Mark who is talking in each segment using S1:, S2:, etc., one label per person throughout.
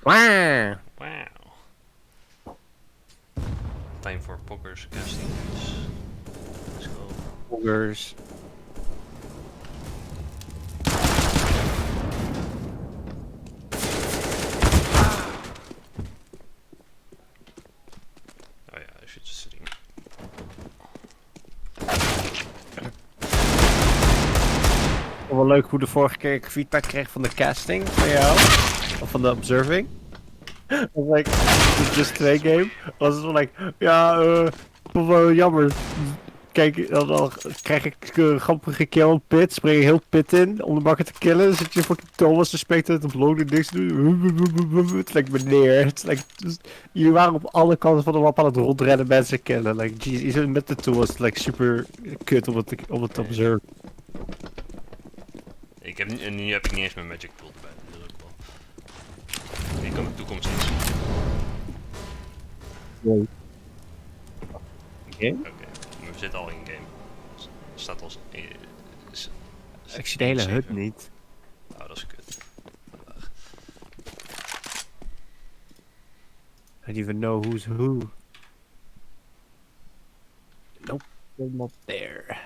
S1: Wow.
S2: Wow. Time for poggers casting. Let's go.
S1: Poggers.
S2: Oh ja, I should just sitting.
S1: Wel leuk hoe de vorige keer ik feedback kreeg van de casting van jou. Of van de observing. Was like, de Just 2 game. Was het wel like, ja, vond wel jammer. Kijk, dan krijg ik een grappige kill op pit. Spring je heel pit in om de bakken te killen. Dan zit je fucking Thomas te specten op blok die niks doen. Het lijkt meneer. Het lijkt, jullie waren op alle kanten van de map aan het rondrennen mensen killen. Like, jeez, met de tool was het like super kut om het te observen.
S2: En nu heb ik niet eens mijn magic tool erbij. Dat is ook wel. Die kan de toekomst niet zien.
S1: Nee.
S2: Oké, we zitten al in game. Staat als.
S1: Ik zie de hele hut niet.
S2: Oh, dat is kut.
S1: I don't even know who's who. Nope, they're not there.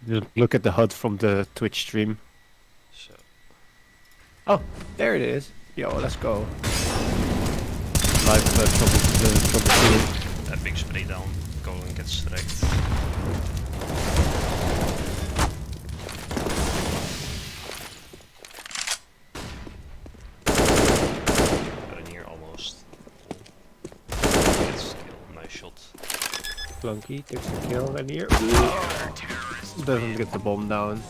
S1: Just look at the HUD from the Twitch stream.
S2: So.
S1: Oh, there it is. Yo, let's go. Live troubleshooting.
S2: Epic spray down. Colin gets wrecked. Got in here almost. Gets kill. Nice shot.
S1: Clunky takes the kill and here. Doesn't get the bomb down.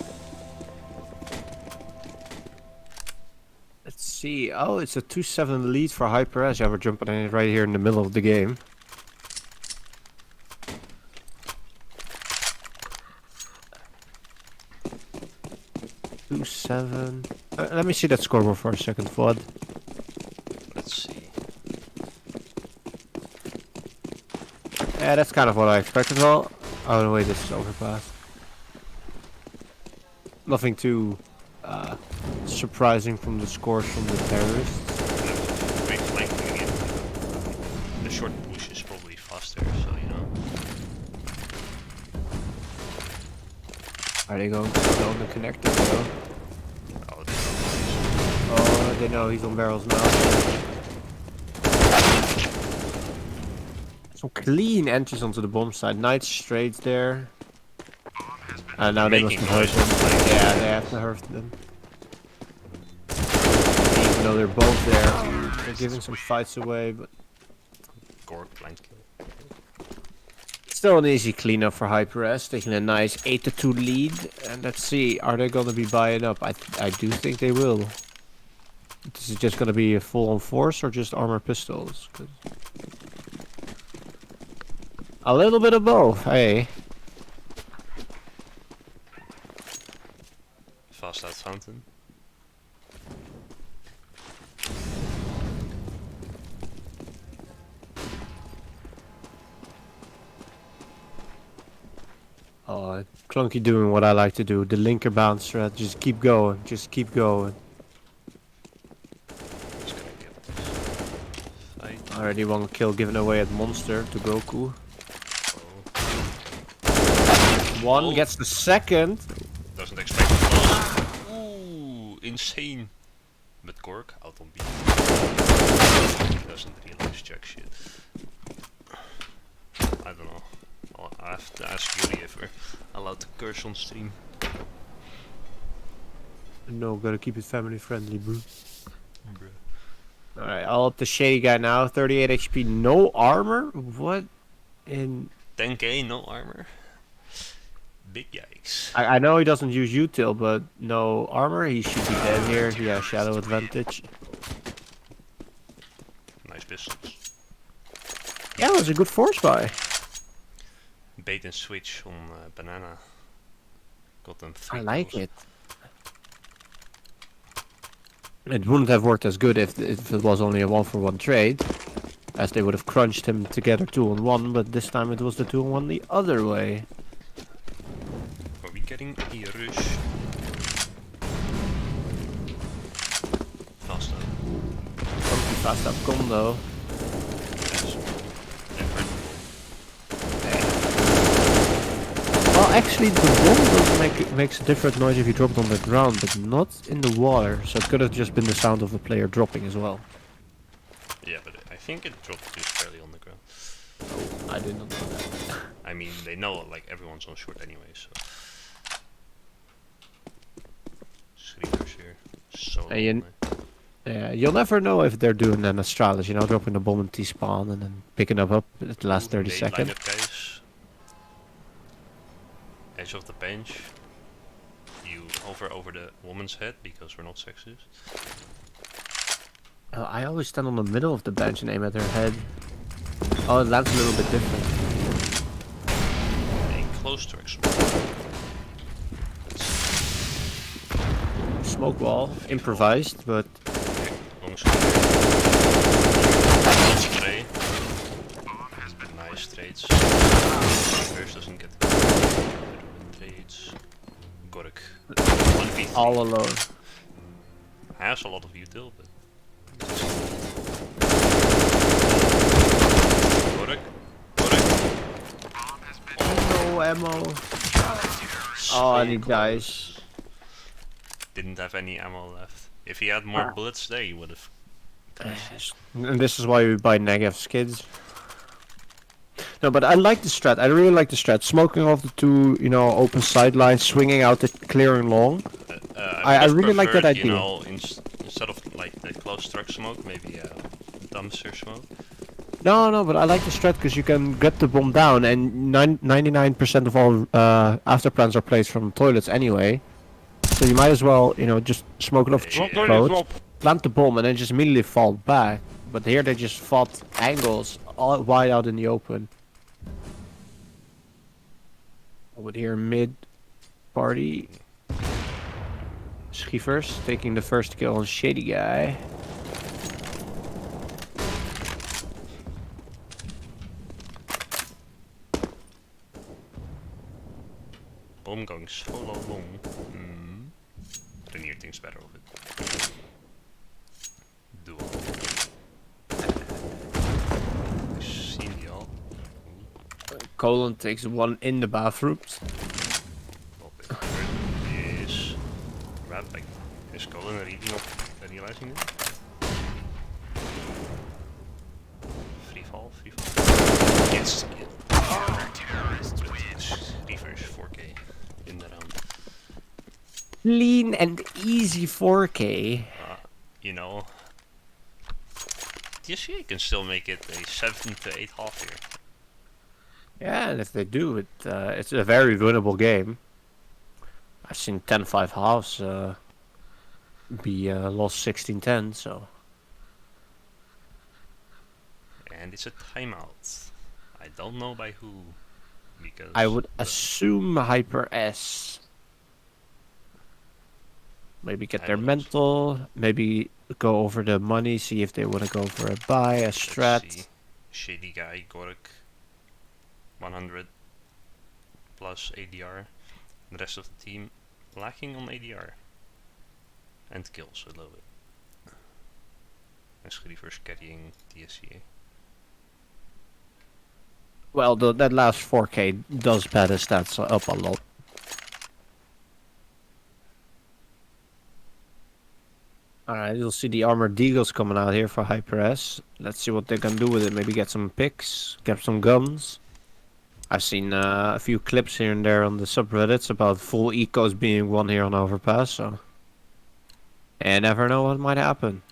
S1: Let's see. Oh, it's a 2-7 lead for HyperS. Yeah, we're jumping in right here in the middle of the game. Let me see that scoreboard for a second, Flood.
S2: Let's see.
S1: Yeah, that's kind of what I expected. Well, oh no, wait, this is Overpass. Nothing too surprising from the scores from the terrorists.
S2: Great flanking again. The short push is probably faster, so you know.
S1: Are they going to go on the connector though?
S2: Oh, they know.
S1: Oh, they know he's on barrels now. Some clean entries onto the bomb side. Nice straight there. Now they must have hurt them. Yeah, they have to hurt them. Even though they're both there, they're giving some fights away, but
S2: Gork blind kill.
S1: still an easy cleanup for HyperS, taking a nice 8-2 lead. And let's see, are they gonna be buying up? I do think they will. This is just gonna be a full-on force or just armor pistols? 'Cause a little bit of both, hey.
S2: Fast out fountain.
S1: Oh, Clunky doing what I like to do, the linker bounce threat. Just keep going, just keep going.
S2: Just gonna get this fight.
S1: Already one kill given away at Monster to Goku.
S2: Oh.
S1: One gets the second.
S2: Doesn't expect it. Ooh, insane. But Gork out on B. Doesn't realize jack shit. I don't know. I have to ask Yuri if we're allowed to curse on stream.
S1: No, gotta keep it family friendly, bro.
S2: Bruh.
S1: Alright, I'll up the shady guy now. 38 HP, no armor? What in...
S2: 10k, no armor. Big yikes.
S1: I know he doesn't use util, but no armor. He should be dead here. Yeah, shadow advantage.
S2: Nice pistols.
S1: Yeah, it was a good force buy.
S2: Bait and switch on banana. Got them 3
S1: I like
S2: kills.
S1: it. It wouldn't have worked as good if it was only a 1-for-1 trade. as they would have crunched him together 2-on-1, but this time it was the 2-on-1 the other way.
S2: Are we getting a rush? Fast up.
S1: Don't be fast up combo.
S2: Yes.
S1: Well, actually, the bomb does makes a different noise if you drop it on the ground, but not in the water. So it could have just been the sound of the player dropping as well.
S2: Yeah, but I think it dropped just fairly on the ground.
S1: I did not know that.
S2: I mean, they know like everyone's on short anyway, so. Sleepers here. So
S1: And you-
S2: lonely.
S1: Yeah, you'll never know if they're doing an Astralis, you know, dropping the bomb in T-spawn and then picking up at the last 30
S2: Late
S1: seconds.
S2: lineup, guys. Edge of the bench. You hover over the woman's head because we're not sexist.
S1: I always stand on the middle of the bench and aim at her head. Oh, it lands a little bit different.
S2: A close to explode.
S1: Smoke wall, improvised, but
S2: Long spray. Nice trades. First doesn't get trades. Gork. 1v3.
S1: all alone.
S2: Has a lot of util, but. Gork.
S1: No ammo. Oh, and he dies.
S2: Didn't have any ammo left. If he had more bullets there, he would have.
S1: And this is why we buy negative skids. No, but I like the strat. I really like the strat. Smoking off the two, you know, open sidelines, swinging out the clearing long. I really like that idea.
S2: You know, instead of like the close truck smoke, maybe dumpster smoke.
S1: No, but I like the strat because you can get the bomb down, and 99% of all afterplans are placed from toilets anyway. So you might as well, you know, just smoke it off close, plant the bomb, and then just immediately fall back. But here they just fought angles all wide out in the open. Over here mid party. Schiefers taking the first kill on Shady Guy.
S2: Bomb going solo long. Renier thinks better of it. Duel. Seen the all.
S1: Colon takes one in the bathrooms.
S2: Is Radback. Is Colin realizing it? Free fall. Yes. Reverse 4K in the round.
S1: Clean and easy 4K.
S2: You know, TSEA can still make it a 7 to 8 half here.
S1: Yeah, and if they do it, it's a very winnable game. I've seen 10-5 halves be lost 16-10, so.
S2: And it's a timeout. I don't know by who, because
S1: I would assume HyperS. Maybe get their mental, maybe go over the money, see if they want to go for a buy, a strat.
S2: Shady Guy, Gork, 100 plus ADR. The rest of the team lacking on ADR. And kills a little bit. And Schrievers carrying TSEA.
S1: Well, that last 4K does pad his stats up a lot. Alright, you'll see the armored deagles coming out here for HyperS. Let's see what they can do with it. Maybe get some picks, get some guns. I've seen a few clips here and there on the subreddits about full ecos being won here on Overpass, so. And never know what might happen.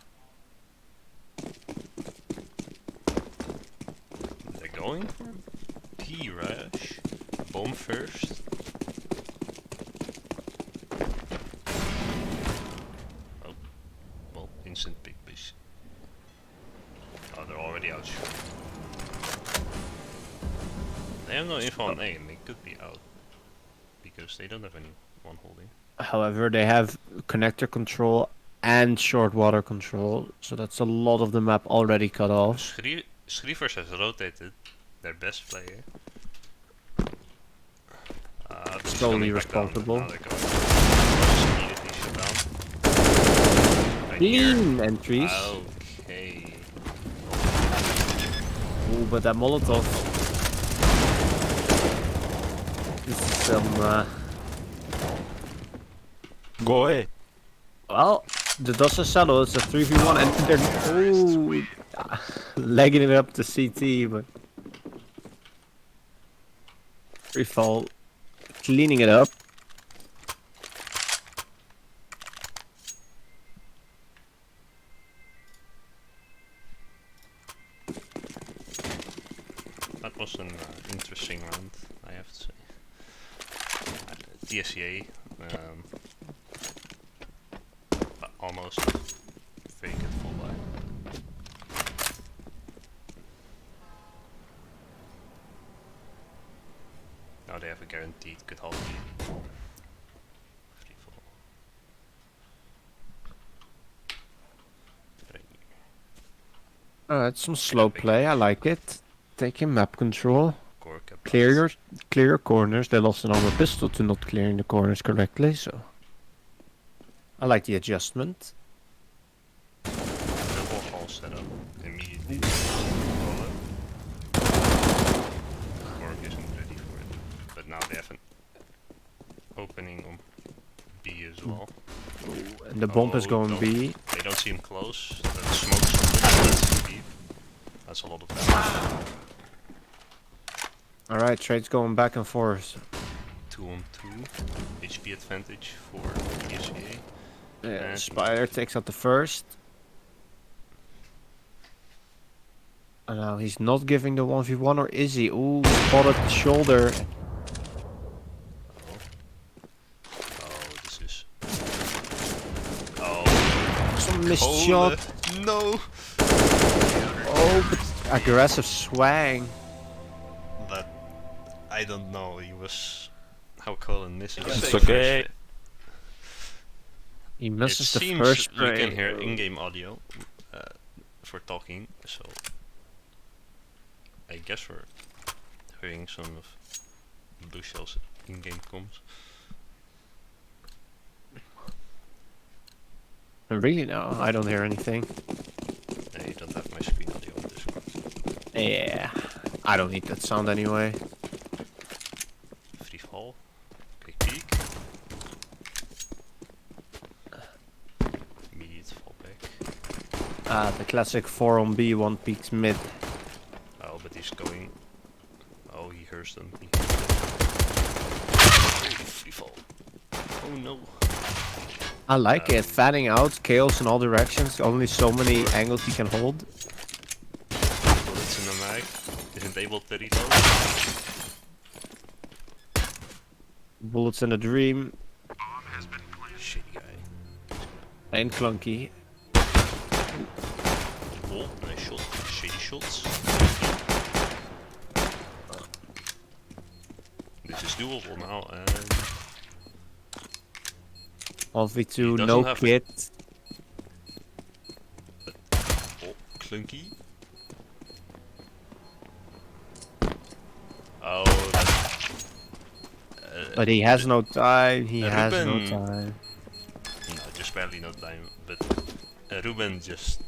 S2: They're going for P-Rush. Bomb first. Oh. Well, instant big push. Oh, they're already out. They have no info on A and they could be out. Because they don't have anyone holding.
S1: However, they have connector control and short water control, so that's a lot of the map already cut off.
S2: Schrievers has rotated their best player. This is
S1: Solely
S2: coming back down.
S1: responsible.
S2: Now they're going. Just immediately shut down. Right here.
S1: Clean entries.
S2: Okay.
S1: Ooh, but that Molotov. This is some.
S3: Go away.
S1: Well, the dust is settled. It's a 3v1, and they're ooh, legging it up to CT, but free fall, cleaning it up.
S2: That was an interesting round, I have to say. TSEA, almost fake it full buy. Now they have a guaranteed good hold lead. Free fall. Right here.
S1: It's some slow play. I like it. Taking map control.
S2: Gorka
S1: Clear your corners. They lost an armor pistol to not clearing the corners correctly, so I like the adjustment.
S2: double hall setup immediately. Gork isn't ready for it. But now they have an opening on B as well.
S1: And the bomb is
S2: Oh,
S1: going
S2: don't-
S1: B.
S2: They don't see him close. The smoke's deep. That's a lot of damage.
S1: Alright, trades going back and forth.
S2: 2-on-2. HP advantage for TSEA.
S1: Yeah,
S2: And-
S1: Spider takes out the first. And now he's not giving the 1v1, or is he? Ooh, spotted the shoulder.
S2: Oh, this is. Oh,
S1: Some missed
S2: Cole.
S1: shot.
S2: No!
S1: Oh, but aggressive swang.
S2: That. I don't know. He was. How Colin misses.
S3: It's
S2: the
S3: okay.
S2: first-
S1: He
S2: It
S1: misses the
S2: seems
S1: first
S2: you
S1: spray.
S2: can hear in-game audio for talking, so I guess we're hearing some of Blue Shell's in-game comms.
S1: Really? No, I don't hear anything.
S2: You don't have my screen audio on Discord.
S1: Yeah, I don't need that sound anyway.
S2: Free fall. Okay, peek. Immediate fall back.
S1: The classic 4 on B, 1 peaks mid.
S2: Oh, but he's going. Oh, he hears them. Free fall. Oh no.
S1: I like it, fanning out, chaos in all directions, only so many angles he can hold.
S2: Bullets in the mag. Isn't able to reload.
S1: Bullets in a dream,
S2: Shitty guy.
S1: and clunky.
S2: Oh, nice shot. Shady shots. This is doable now, and
S1: 1v2,
S2: He doesn't
S1: no
S2: have
S1: kit.
S2: oh, clunky. Oh, that,
S1: But he has no time, he has no
S2: Ruben.
S1: time.
S2: no, just barely no time. But Ruben just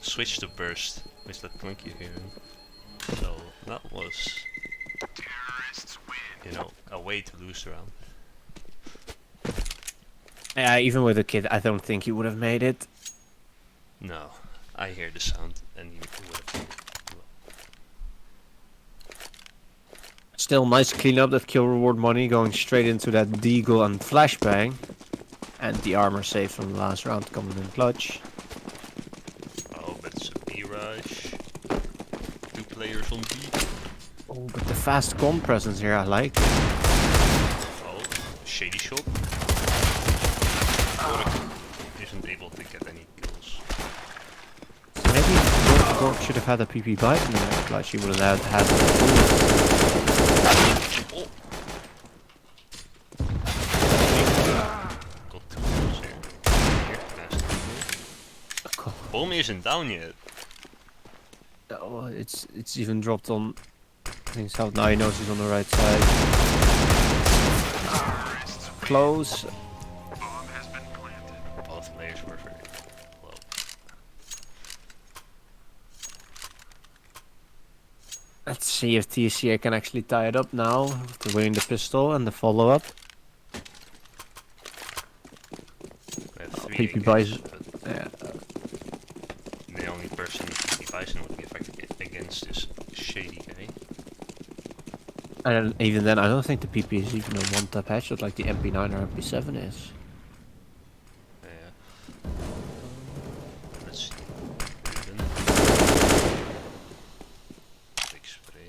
S2: switched to burst with that clunky here, so that was, you know, a way to lose the round.
S1: Yeah, even with a kid, I don't think he would have made it.
S2: No, I hear the sound, and he would have.
S1: Still nice clean up, that kill reward money going straight into that deagle and flashbang. And the armor save from the last round coming in clutch.
S2: Oh, but it's a B rush. 2 players on B.
S1: Oh, but the fast con presence here, I like.
S2: Oh, shady shot. Isn't able to get any kills.
S1: Maybe Gork should have had a PP bite in the clutch, he would have had
S2: Oh. Got 2 kills here. Here, nice kill. Bomb isn't down yet.
S1: Oh, it's even dropped on. I think south. Now he knows he's on the right side. Close.
S2: Both layers were very low.
S1: Let's see if TSEA can actually tie it up now after winning the pistol and the follow-up.
S2: We have 3
S1: PP
S2: AKs,
S1: buys.
S2: but
S1: Yeah.
S2: the only person PP Bison would give against is Shady guy.
S1: And even then, I don't think the PP is even a one-tap headshot like the MP9 or MP7 is.
S2: Yeah. Let's see. Ruben. Big spray.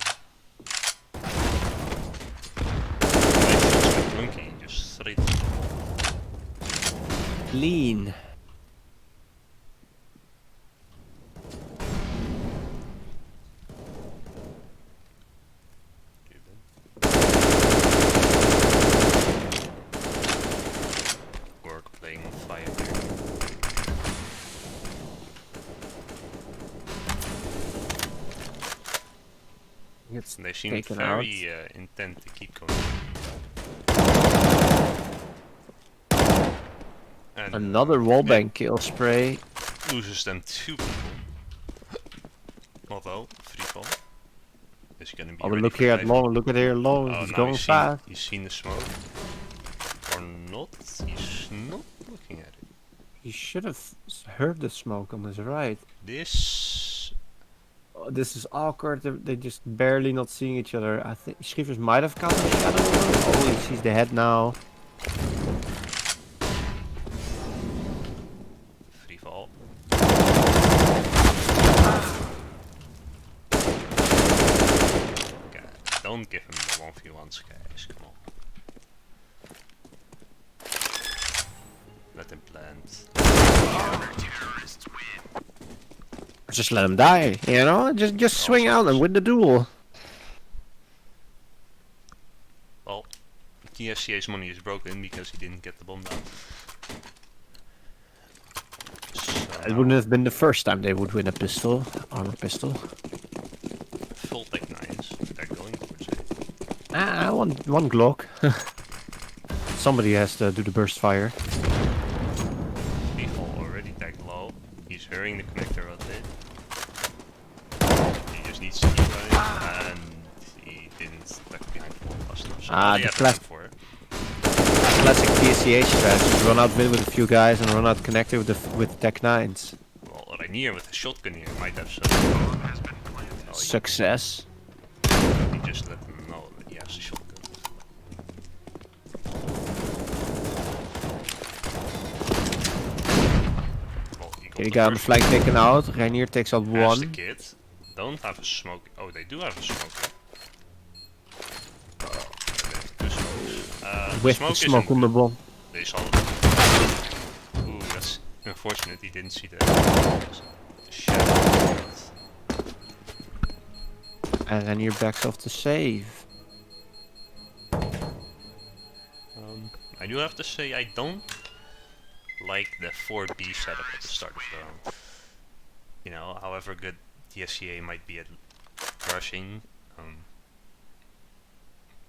S2: Nice shots with Monkey, just straight.
S1: Lean.
S2: Ruben. Gork playing on fire here.
S1: It's
S2: They seem
S1: taken
S2: very intent to keep going. And
S1: another wallbang kill spray.
S2: loses them 2 people. Although, free fall is gonna be
S1: Oh, but
S2: ready
S1: look
S2: for
S1: here at
S2: diving.
S1: long. Look at here long.
S2: Oh,
S1: He's
S2: now
S1: going fast.
S2: he's seen the smoke. Or not, he's not looking at it.
S1: He should have heard the smoke on his right.
S2: This...
S1: Oh, this is awkward. They just barely not seeing each other. I think Schievers might have cast a shadow. Oh, he sees the head now.
S2: Free fall. God, don't give him the 1v1s, guys, come on. Let him plant.
S1: Just let him die, you know? Just swing out and win the duel.
S2: Well, TSEA's money is broken because he didn't get the bomb down. So
S1: It wouldn't have been the first time they would win a pistol, armor pistol.
S2: full tech 9s, they're going towards it.
S1: Ah, one Glock. Somebody has to do the burst fire.
S2: Free fall already tagged low. He's hurrying the connector a bit. He just needs to keep running, and he didn't duck behind the wall fast enough. So
S1: Ah,
S2: now they
S1: the
S2: have to run for it.
S1: Classic TSEA strategy: run out mid with a few guys and run out connector with Tech 9s.
S2: Well, Rainier with a shotgun here might have some. Oh,
S1: Success.
S2: he just let them know that he has a shotgun. Well,
S1: Okay, got the flank taken out. Rainier takes out
S2: Has the
S1: one.
S2: kid. Don't have a smoke. Oh, they do have a smoke. They have 2 smokes.
S1: With
S2: smoke
S1: the smoke
S2: isn't
S1: on the
S2: good.
S1: bomb.
S2: They saw it. Ooh, that's unfortunate. He didn't see the shadow.
S1: And Rainier backs off to save.
S2: I do have to say I don't like the 4B setup at the start of the round. You know, however good TSEA might be at rushing,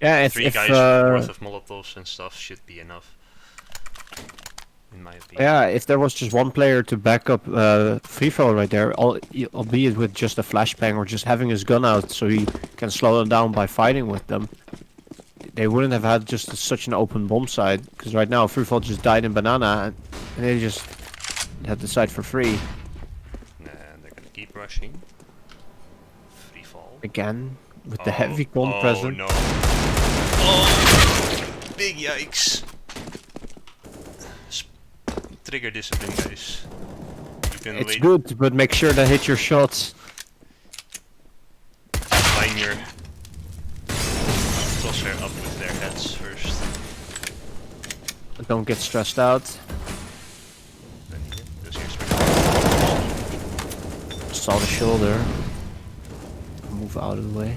S1: Yeah,
S2: 3 guys worth of molotovs and stuff should be enough. In my opinion.
S1: yeah, if there was just one player to back up free throw right there, albeit with just a flashbang or just having his gun out so he can slow them down by fighting with them, they wouldn't have had just such an open bomb side. Because right now, free fall just died in banana, and they just had the side for free
S2: And they're gonna keep rushing. Free fall.
S1: again with the heavy gun
S2: Oh
S1: present.
S2: no. Oh! Big yikes. Trigger discipline, guys. You can
S1: It's
S2: wait.
S1: good, but make sure to hit your shots.
S2: Line your crosshair up with their heads first.
S1: Don't get stressed out.
S2: Then does your
S1: Saw the shoulder. Move out of the way.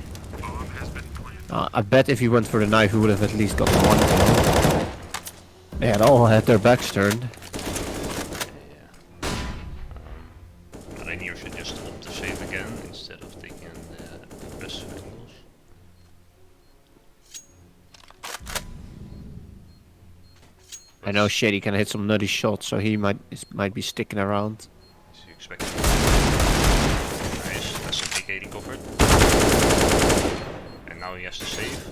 S1: I bet if he went for the knife, he would have at least gotten one kill. They had all had their backs turned.
S2: Rainier should just opt to save again instead of taking
S1: I know Shady can hit some nutty shots, so he might be sticking around.
S2: So you expect. Nice, that's a big 80 covered. And now he has to save.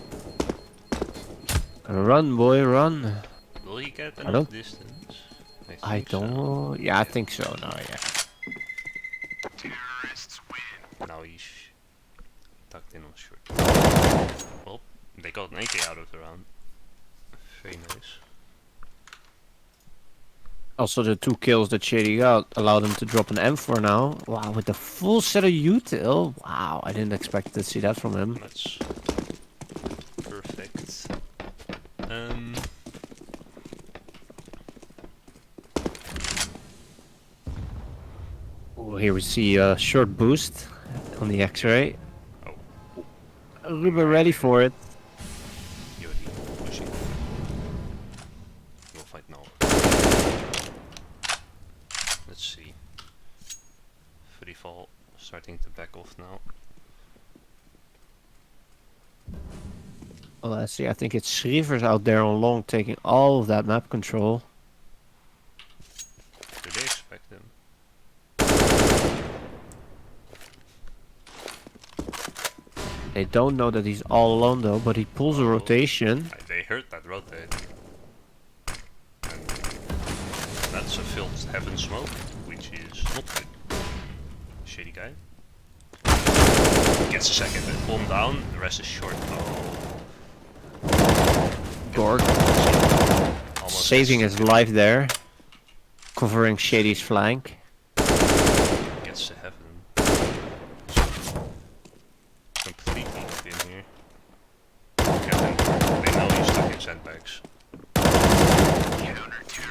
S1: Run, boy, run.
S2: Will he get
S1: I
S2: enough
S1: don't.
S2: distance?
S1: I
S2: think so.
S1: don't. Yeah, I think so. No, yeah.
S2: Now he's tucked in on short. Well, they got an AK out of the round. Very nice.
S1: Also, the 2 kills that Shady got allowed him to drop an M4 now. Wow, with the full set of util. Wow, I didn't expect to see that from him.
S2: That's perfect.
S1: Oh, here we see a short boost on the X-ray.
S2: Oh.
S1: We're ready for it.
S2: You're pushing. We'll fight now. Let's see. Free fall starting to back off now.
S1: Well, let's see. I think it's Schrievers out there on long taking all of that map control.
S2: Do they expect him?
S1: They don't know that he's all alone though, but he pulls a rotation.
S2: They heard that rotate. And that's a filled heaven smoke, which is not good. Shady guy. Gets a second, bomb down, the rest is short. Oh.
S1: Gork
S2: Almost
S1: saving
S2: gets
S1: his life there, covering Shady's flank.
S2: Gets to heaven. Completely in here. They know he's stuck in sandbags.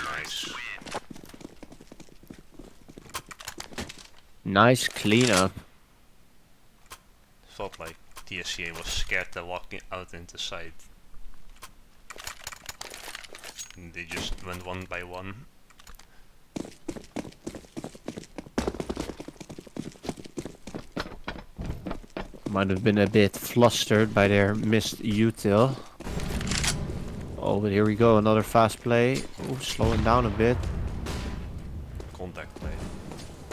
S2: Nice.
S1: Nice cleanup.
S2: Felt like TSEA was scared to walk out into sight. And they just went one by one.
S1: Might have been a bit flustered by their missed util. Oh, but here we go, another fast play. Ooh, slowing down a bit.
S2: Contact play.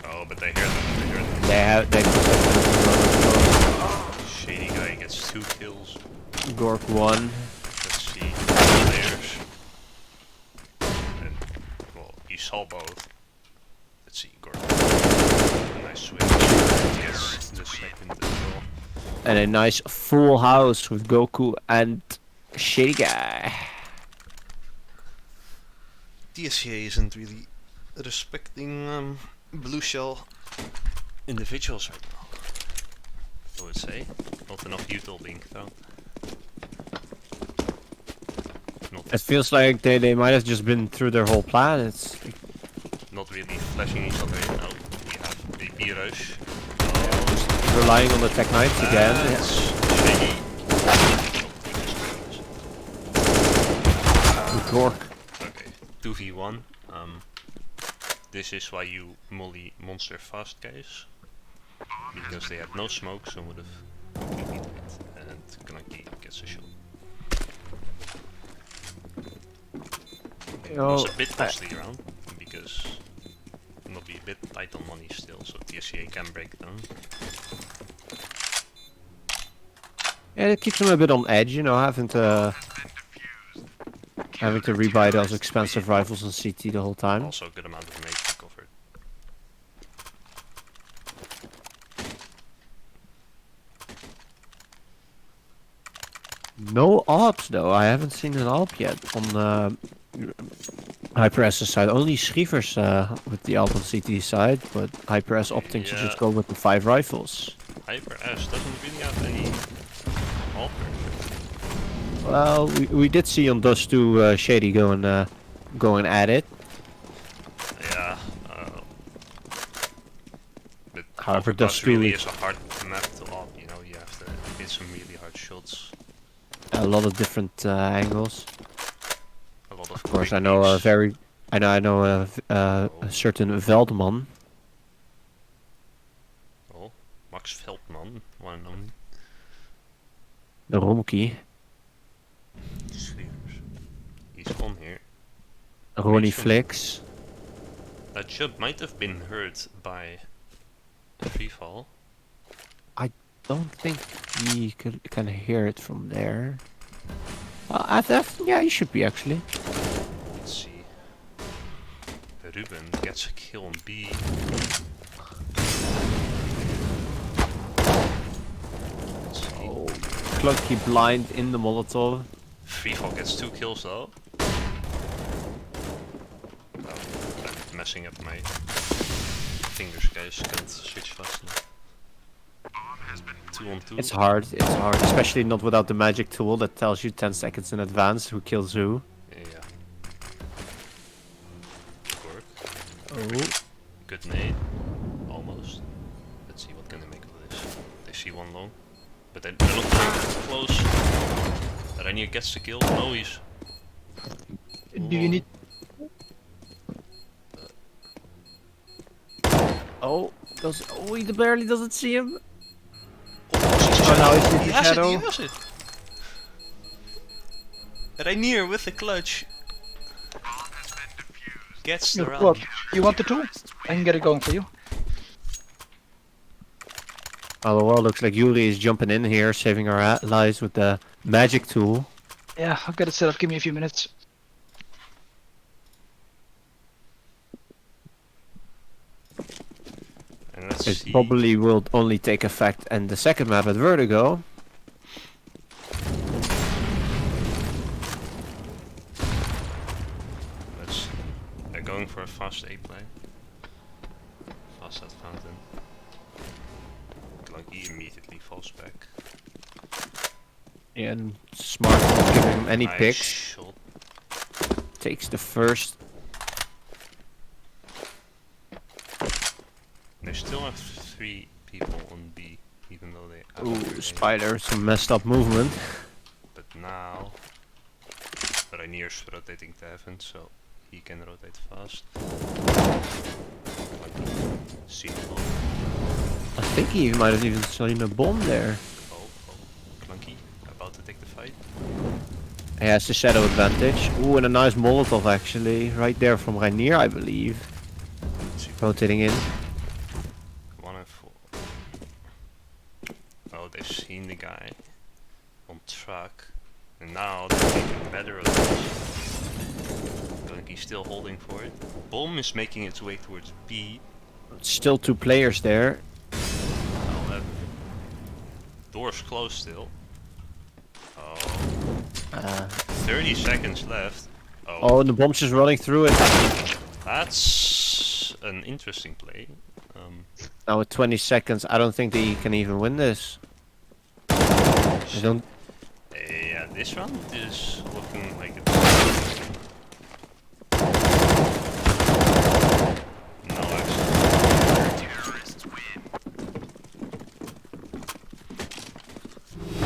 S2: Oh, but they hear them. They hear them.
S1: They
S2: Shady guy gets 2 kills.
S1: Gork 1.
S2: Let's see. Players. And, well, you saw both. Let's see, Gork. Nice swing. Yes, the second as well.
S1: And a nice full house with Goku and Shady guy.
S2: DCCS isn't really respecting blue shell individuals right now. I would say. Not enough util being thrown.
S1: It feels like they might have just been through their whole plan. It's
S2: Not really flashing each other in. No, we have a B rush.
S1: just relying on the Tech Knights again.
S2: That's shady.
S1: Gork.
S2: Okay, 2v1. This is why you molly monster fast, guys. Because they had no smoke, so would have completely died. And Kanaki gets a shot. It was a bit costly round, because it will be a bit tight on money still, so TSEA can break down.
S1: Yeah, it keeps them a bit on edge, you know, having to rebuy those expensive rifles on CT the whole time.
S2: Also a good amount of mates recovered.
S1: No AWPs though. I haven't seen an AWP yet on HyperS side. Only Schrievers with the AWP on CT side, but HyperS opting to just go with the 5 rifles.
S2: HyperS doesn't really have any alter.
S1: Well, we did see on Dust 2 Shady going at it.
S2: Yeah. But
S1: However,
S2: Overpass
S1: Dust 2
S2: really is a hard map to op, you know, you have to hit some really hard shots.
S1: a lot of different angles.
S2: A lot
S1: Of course, I know a certain Veldman.
S2: Oh, Max Veldman, one and only.
S1: The Romkey.
S2: He's on here.
S1: Ronnie
S2: Rachel.
S1: Flicks.
S2: That jump might have been hurt by free fall.
S1: Don't think he can hear it from there. Yeah, he should be actually.
S2: Let's see. Ruben gets a kill on B. Let's see.
S1: Oh, clunky blind in the Molotov.
S2: Free fall gets 2 kills though. Oh, I'm messing up my fingers, guys. Can't switch fast enough. 2 on 2.
S1: It's hard, especially not without the magic tool that tells you 10 seconds in advance who kills who.
S2: Yeah. Work.
S1: Oh.
S2: Good nade. Almost. Let's see what can they make of this. They see one long. But they're not very close. Rainier gets the kill. No, he's...
S3: Do you need?
S1: Oh, he barely doesn't see him.
S2: Oh,
S1: now he's in
S2: he
S1: the
S2: has
S1: shadow.
S2: it, he has it. Rainier with the clutch. Gets the round.
S3: What? You want the tool? I can get it going for you.
S1: Oh well, looks like Yuri is jumping in here, saving our lives with the magic tool.
S3: Yeah, I'll get it set up. Give me a few minutes.
S2: And let's
S1: It
S2: see.
S1: probably will only take effect in the second map at Vertigo.
S2: They're going for a fast A play. Fast at fountain. Like he immediately falls back.
S1: And smart, not giving him any
S2: Nice
S1: picks.
S2: shot.
S1: Takes the first.
S2: They still have 3 people on B, even though they have
S1: Ooh,
S2: A.
S1: Spider, some messed up movement.
S2: But now, Rainier's rotating to heaven, so he can rotate fast. See the bomb.
S1: I think he might have even seen a bomb there.
S2: Oh, Clunky, about to take the fight.
S1: He has the shadow advantage. Ooh, and a nice Molotov actually, right there from Rainier, I believe.
S2: Let's see.
S1: Rotating in.
S2: 1 and 4. Oh, they've seen the guy on track, and now they're taking better of this. Clunky's still holding for it. Bomb is making its way towards B.
S1: Still 2 players there.
S2: However, door's closed still. Oh, 30 seconds left.
S1: Oh, and the bomb's just running through it.
S2: That's an interesting play.
S1: Now with 20 seconds, I don't think that he can even win this. I don't.
S2: Yeah, this round is looking like it's... No, actually.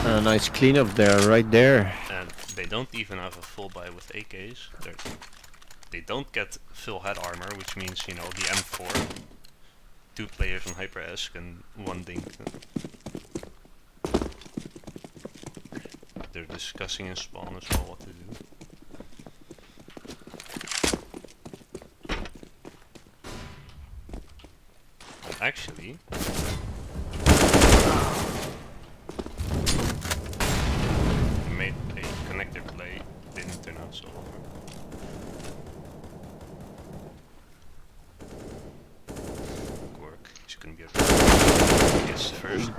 S1: A nice cleanup there, right there.
S2: And they don't even have a full buy with AKs. They don't get full head armor, which means, you know, the M4. 2 players on HyperS can 1 dink. They're discussing in spawn as well what to do. And actually, they made a connector play, didn't turn out so well. Be a yes, first.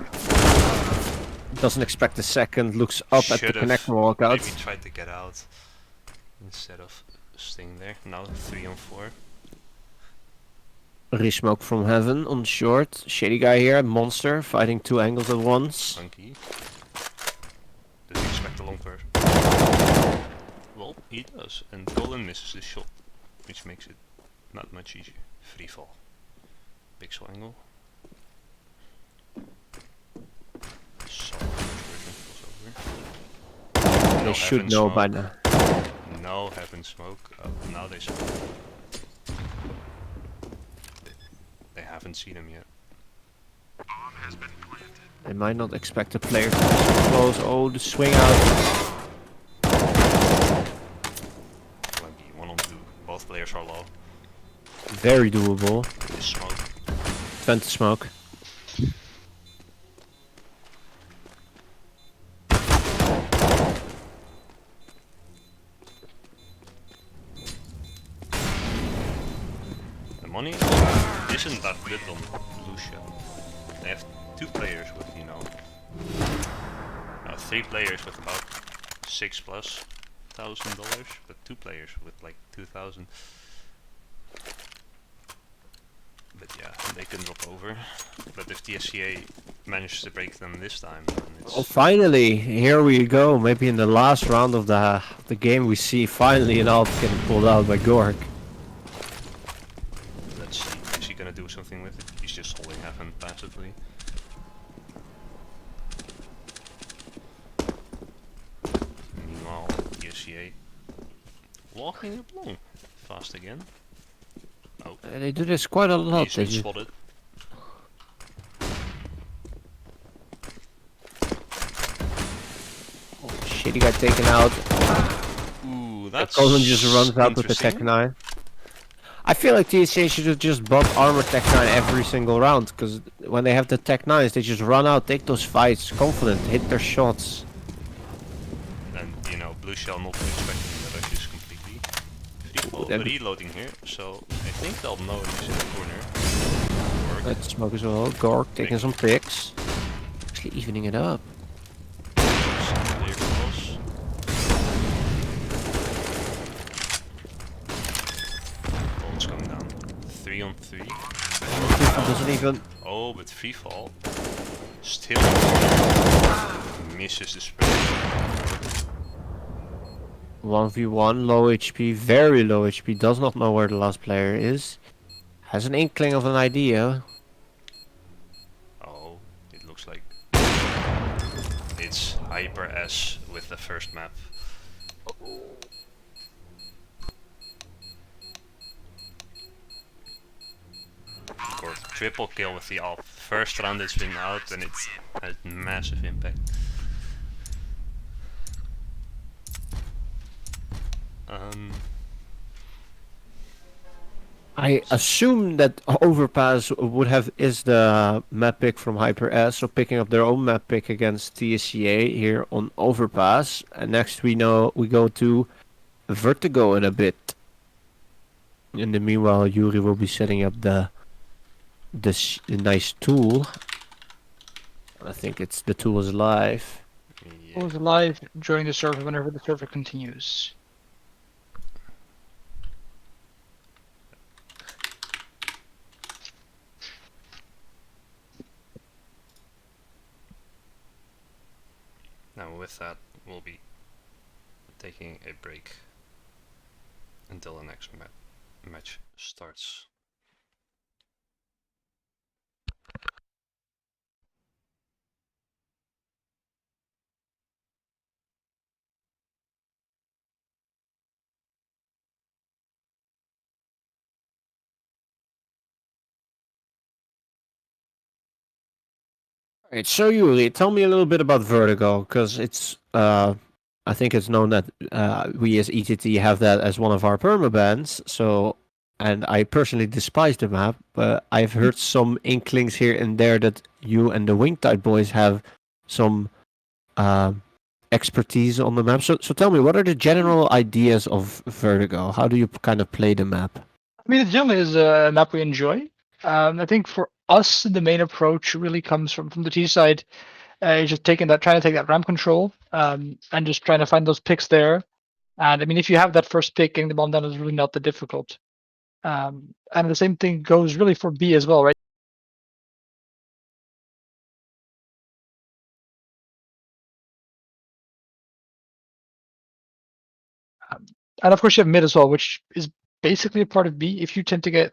S1: Doesn't expect a second, looks up at the
S2: Should've
S1: connector walkout.
S2: maybe tried to get out instead of staying there. Now 3 on 4.
S1: Resmoke from heaven on short. Shady guy here, monster, fighting 2 angles at once.
S2: Funky. Does he expect a long burst? Well, he does, and Colin misses his shot, which makes it not much easier. Free fall. Pixel angle.
S1: They should know by now.
S2: No heaven smoke. Oh, now they smoke. They haven't seen him yet.
S1: They might not expect a player to be so close. Oh, the swing out.
S2: Lucky, 1 on 2. Both players are low.
S1: Very doable.
S2: Just smoke.
S1: Vent to smoke.
S2: The money isn't that good on Lucio. They have 2 players with, you know, 3 players with about $6,000+, but 2 players with like 2,000. But yeah, they can drop over. But if TSEA manages to break them this time, then it's...
S1: Oh, finally, here we go. Maybe in the last round of the game, we see finally an ult getting pulled out by Gork.
S2: Let's see, is he gonna do something with it? He's just holding heaven passively. Meanwhile, TSEA walking it along. Fast again. Oh,
S1: They do this quite a lot.
S2: he's
S1: They
S2: been
S1: just,
S2: spotted.
S1: oh, shit, he got taken out.
S2: Ooh, that's
S1: Coleman just runs out with the
S2: interesting.
S1: Tech 9. I feel like TSA should have just bumped armor Tech 9 every single round, because when they have the Tech 9s, they just run out, take those fights, confident, hit their shots.
S2: And, you know, Blue Shell not expecting the rushes completely.
S1: Then-
S2: Reloading here, so I think they'll know he's in the corner. Work.
S1: Let's smoke as well. Gork taking some picks. Actually evening it up.
S2: Clear cross. Bombs coming down. 3 on 3.
S1: Doesn't even...
S2: Oh, but free fall. Still misses the spray.
S1: 1v1, low HP, very low HP, does not know where the last player is. Has an inkling of an idea.
S2: Oh, it looks like it's HyperS with the first map. Or triple kill with the AWP. First round it's been out and it's had massive impact.
S1: I assume that Overpass would have is the map pick from HyperS, so picking up their own map pick against TSEA here on Overpass. And next we go to Vertigo in a bit. In the meanwhile, Yuri will be setting up the nice tool. I think it's the tool is live.
S2: Yeah.
S3: Goes live during the server whenever the server continues.
S2: Now with that, we'll be taking a break until the next match starts.
S1: Alright, so Yuri, tell me a little bit about Vertigo, because it's I think it's known that we as ETT have that as one of our permabans. So, and I personally despise the map, but I've heard some inklings here and there that you and the Wingtide boys have some expertise on the map. So tell me, what are the general ideas of Vertigo? How do you kind of play the map?
S3: I mean, it generally is a map we enjoy. I think for us, the main approach really comes from the T side. Just trying to take that ramp control, and just trying to find those picks there. And I mean, if you have that first pick, getting the bomb down is really not that difficult. And the same thing goes really for B as well, right? And of course, you have mid as well, which is basically a part of B. If you tend to get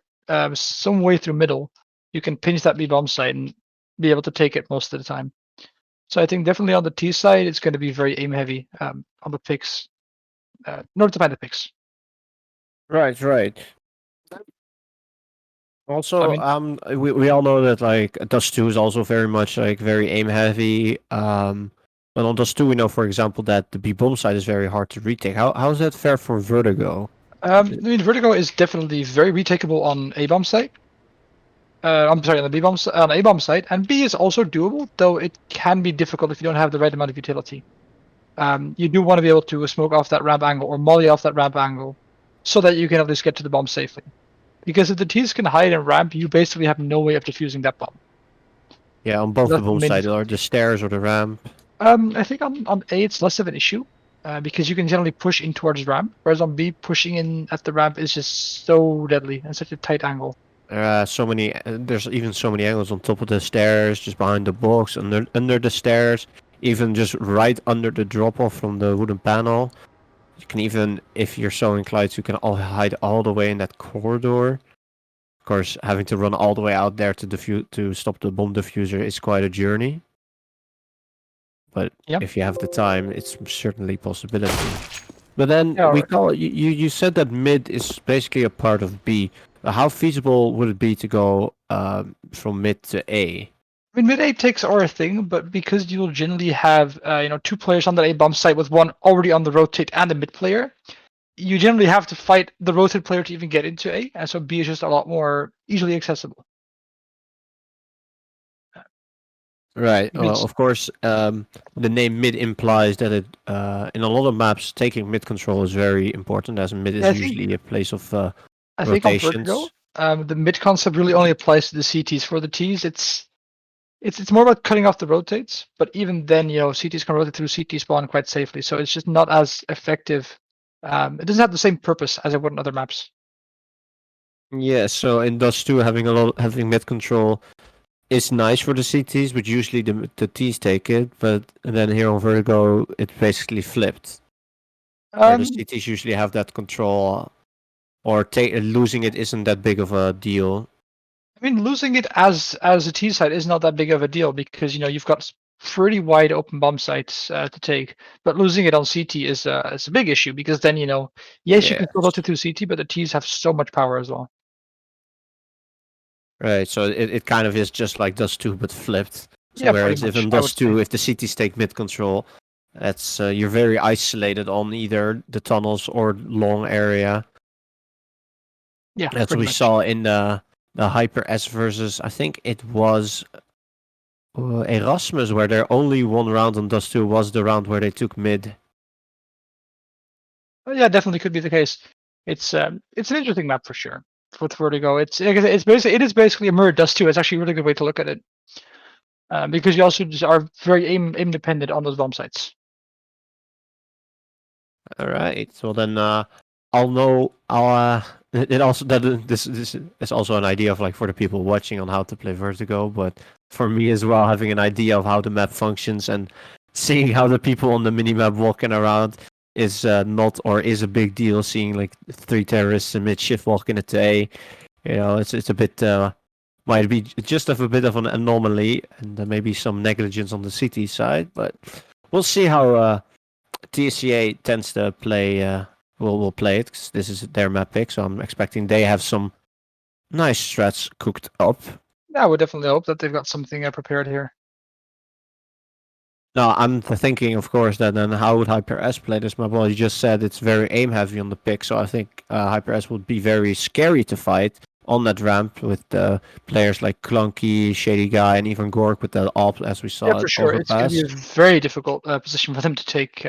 S3: some way through middle, you can pinch that B bomb site and be able to take it most of the time. So I think definitely on the T side, it's going to be very aim heavy on the picks, in order to find the picks.
S1: Right, right. Also,
S3: I mean-
S1: we all know that like Dust 2 is also very much like very aim heavy. But on Dust 2, we know, for example, that the B bomb side is very hard to retake. How is that fair for Vertigo?
S3: I mean, Vertigo is definitely very retakeable on A bomb site. I'm sorry, on the B bomb on A bomb site, and B is also doable, though it can be difficult if you don't have the right amount of utility. You do want to be able to smoke off that ramp angle or molly off that ramp angle, so that you can at least get to the bomb safely. Because if the T's can hide and ramp, you basically have no way of defusing that bomb.
S1: Yeah, on both
S3: That's
S1: the
S3: the
S1: bomb
S3: main
S1: sides, or the stairs or the ramp.
S3: I think on A it's less of an issue, because you can generally push in towards ramp, whereas on B pushing in at the ramp is just so deadly and such a tight angle.
S1: So many. There's even so many angles on top of the stairs, just behind the box, under the stairs, even just right under the drop off from the wooden panel. You can even, if you're so inclined, you can hide all the way in that corridor. Of course, having to run all the way out there to stop the bomb diffuser is quite a journey. But
S3: Yeah.
S1: if you have the time, it's certainly a possibility. But then
S3: Yeah,
S1: you said that mid is basically a part of B. How feasible would it be to go from mid to A?
S3: I mean, mid A takes are a thing, but because you'll generally have 2 players on that A bomb site with one already on the rotate and the mid player, you generally have to fight the rotate player to even get into A, and so B is just a lot more easily accessible.
S1: Right. Well,
S3: Because
S1: of course, the name mid implies that it in a lot of maps taking mid control is very important, as mid is
S3: I think
S1: usually a place of
S3: I think on
S1: rotations.
S3: Vertigo, the mid concept really only applies to the CTs. For the Ts, it's more about cutting off the rotates, but even then, CTs can rotate through CT spawn quite safely, so it's just not as effective. It doesn't have the same purpose as it would in other maps.
S1: Yeah. So in Dust 2, having mid control is nice for the CTs, but usually the Ts take it. But then here on Vertigo, it basically flipped, where the
S3: Um,
S1: CTs usually have that control, or losing it isn't that big of a deal.
S3: I mean, losing it as a T site is not that big of a deal because you've got pretty wide open bomb sites to take, but losing it on CT is a big issue because then yes, you
S1: Yeah.
S3: can still rotate through CT, but the Ts have so much power as well.
S1: Right, so it kind of is just like Dust 2, but flipped. So
S3: Yeah, pretty
S1: whereas if
S3: much,
S1: in
S3: I would
S1: Dust 2,
S3: say.
S1: if the cities take mid control, that's you're very isolated on either the tunnels or long area.
S3: Yeah,
S1: As
S3: pretty
S1: we
S3: much.
S1: saw in the HyperS versus, I think it was Erasmus, where their only one round on Dust 2 was the round where they took mid.
S3: Yeah, definitely could be the case. It's an interesting map for sure. With Vertigo, it's basically a mirror Dust 2. It's actually a really good way to look at it. Because you also just are very aim dependent on those bomb sites.
S1: All right. Well, then I'll know. It also that this is also an idea of like for the people watching on how to play Vertigo, but for me as well, having an idea of how the map functions and seeing how the people on the minimap walking around is not or is a big deal. Seeing like 3 terrorists in mid shift walking into A, it's a bit might be just a bit of an anomaly and maybe some negligence on the city side, but we'll see how. TSEA tends to play. Will play it 'cause this is their map pick, so I'm expecting they have some nice strats cooked up.
S3: Yeah, I would definitely hope that they've got something prepared here.
S1: Now I'm thinking, of course, that then how would HyperS play this map? Well, you just said it's very aim heavy on the pick, so I think HyperS would be very scary to fight on that ramp with players like Clunky, Shady Guy, and even Gork with the AWP, as we saw
S3: Yeah,
S1: at
S3: for sure. It's going to be
S1: Overpass.
S3: a very difficult position for them to take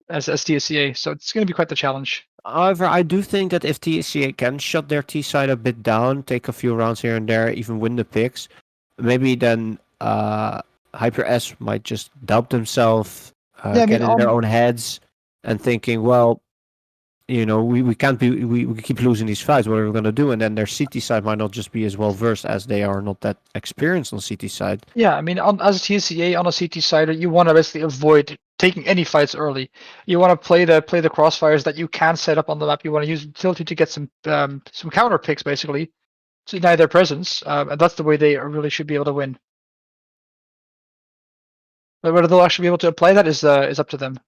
S3: as TSEA, so it's going to be quite the challenge.
S1: However, I do think that if TSEA can shut their T side a bit down, take a few rounds here and there, even win the picks, maybe then HyperS might just doubt themselves,
S3: Yeah, I
S1: get
S3: mean,
S1: in their own heads, and thinking, well, we can't be, we keep losing these fights. What are we gonna do? And then their CT side might not just be as well versed as they are not that experienced on CT side.
S3: yeah, I mean, as a TSEA on a CT side, you want to basically avoid taking any fights early. You want to play the crossfires that you can set up on the map. You want to use utility to get some counter picks basically to deny their presence, and that's the way they really should be able to win. But whether they'll actually be able to apply that is up to them.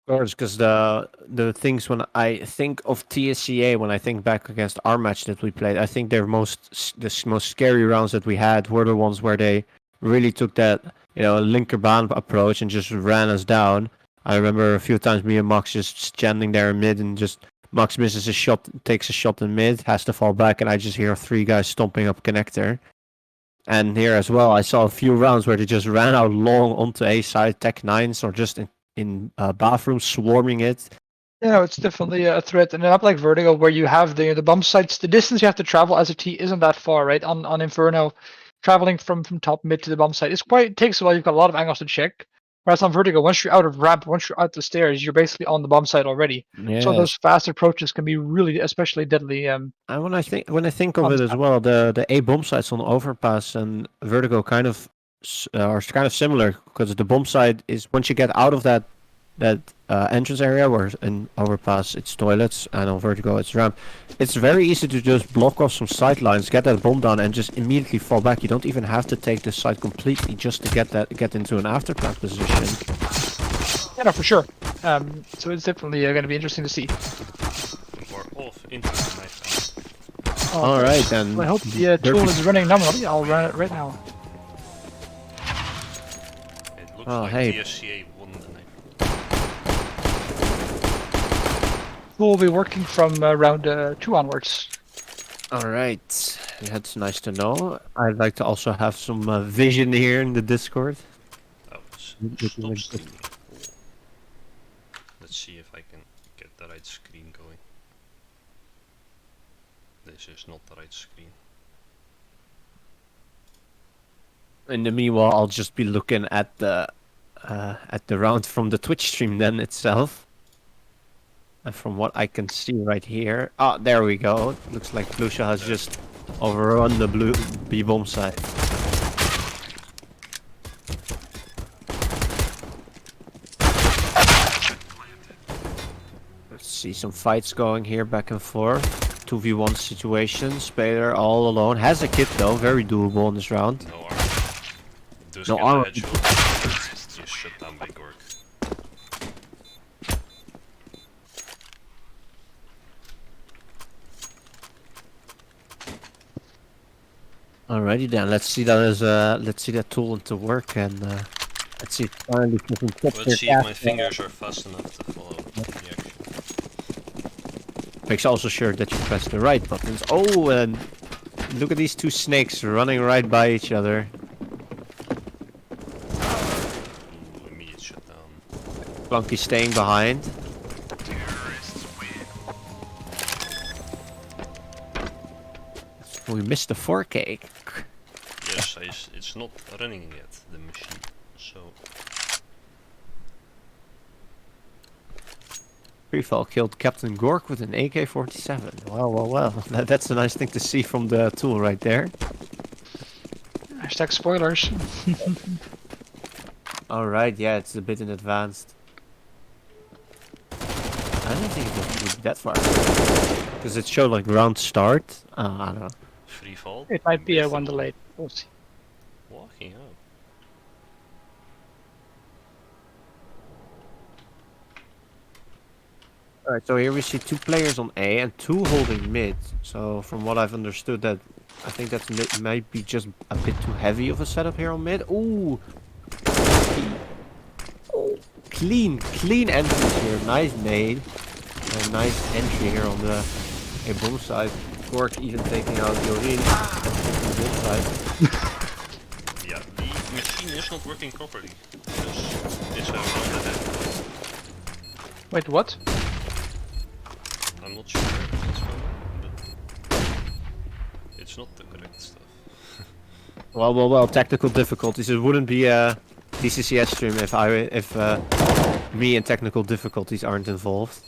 S1: Of course, because the things when I think of TSCA, when I think back against our match that we played, I think the most scary rounds that we had were the ones where they really took that linkerbaan approach and just ran us down. I remember a few times me and Max just standing there in mid and just Max misses a shot, takes a shot in mid, has to fall back, and I just hear 3 guys stomping up connector. And here as well, I saw a few rounds where they just ran out long onto A side, tech 9s, or just in bathrooms swarming it.
S3: You know, it's definitely a threat, and up like Vertigo, where you have the bump sites, the distance you have to travel as a T isn't that far, right? On Inferno, traveling from top mid to the bump site, it takes a while. You've got a lot of angles to check. Whereas on Vertigo, once you're out of ramp, once you're out the stairs, you're basically on the bump site already. So
S1: Yes.
S3: those fast approaches can be really, especially deadly.
S1: And when I think of
S3: on
S1: it
S3: this
S1: as
S3: map.
S1: well, the A bomb sites on Overpass and Vertigo kind of are kind of similar because the bomb site is once you get out of that entrance area where in Overpass it's toilets and on Vertigo it's ramp. It's very easy to just block off some sight lines, get that bomb down, and just immediately fall back. You don't even have to take the site completely just to get into an afterplant position.
S3: Yeah, no, for sure. So it's definitely going to be interesting to see.
S2: We're off into the night.
S1: All right then.
S3: Well, I hope the tool is running nominally. I'll run it right now.
S2: It looks
S1: Oh,
S2: like
S1: hey.
S2: TSEA won the night.
S3: Tool will be working from round 2 onwards.
S1: All right, that's nice to know. I'd like to also have some vision here in the Discord.
S2: Oh, it's
S1: Looking
S2: stop
S1: like
S2: streaming. Cool. Let's see if I can get the right screen going. This is not the right screen.
S1: In the meanwhile, I'll just be looking at the round from the Twitch stream then itself. And from what I can see right here, there we go. Looks like Plusha has just overrun the blue B bomb site. Let's see some fights going here back and forth. 2v1 situation. Spader all alone. Has a kit though, very doable in this round.
S2: No armor. Does
S1: No
S2: get
S1: armor.
S2: a headshot. Just shut down by Gork.
S1: Alrighty then, let's see that tool into work and let's see if finally putting tips
S2: Let's see
S1: here
S2: if my
S1: fast.
S2: fingers are fast enough to follow the action.
S1: Makes also sure that you press the right buttons. Oh, and look at these 2 snakes running right by each other.
S2: Ooh, immediate shutdown.
S1: Flunky staying behind. We missed the 4K.
S2: Yes, it's not running yet, the machine. So
S1: Freefall killed Captain Gork with an AK-47. Well. That's a nice thing to see from the tool right there.
S3: Hashtag spoilers.
S1: Alright, yeah, it's a bit in advanced. I don't think it would be that far. Because it showed like round start. I don't know.
S2: free fall.
S3: It might be a
S2: Mythical.
S3: 1 delayed. We'll see.
S2: Walking out.
S1: Alright, so here we see 2 players on A and 2 holding mid. So from what I've understood, that I think that might be just a bit too heavy of a setup here on mid. Ooh! Oh, clean entrance here. Nice nade. A nice entry here on the A bomb side. Gork even taking out Yorin on the bomb side.
S2: Yeah, the machine is not working properly. Because it's a round ahead.
S3: Wait, what?
S2: I'm not sure what's going on, but it's not the correct stuff.
S1: Well, technical difficulties. It wouldn't be a DCCS stream if me and technical difficulties aren't involved.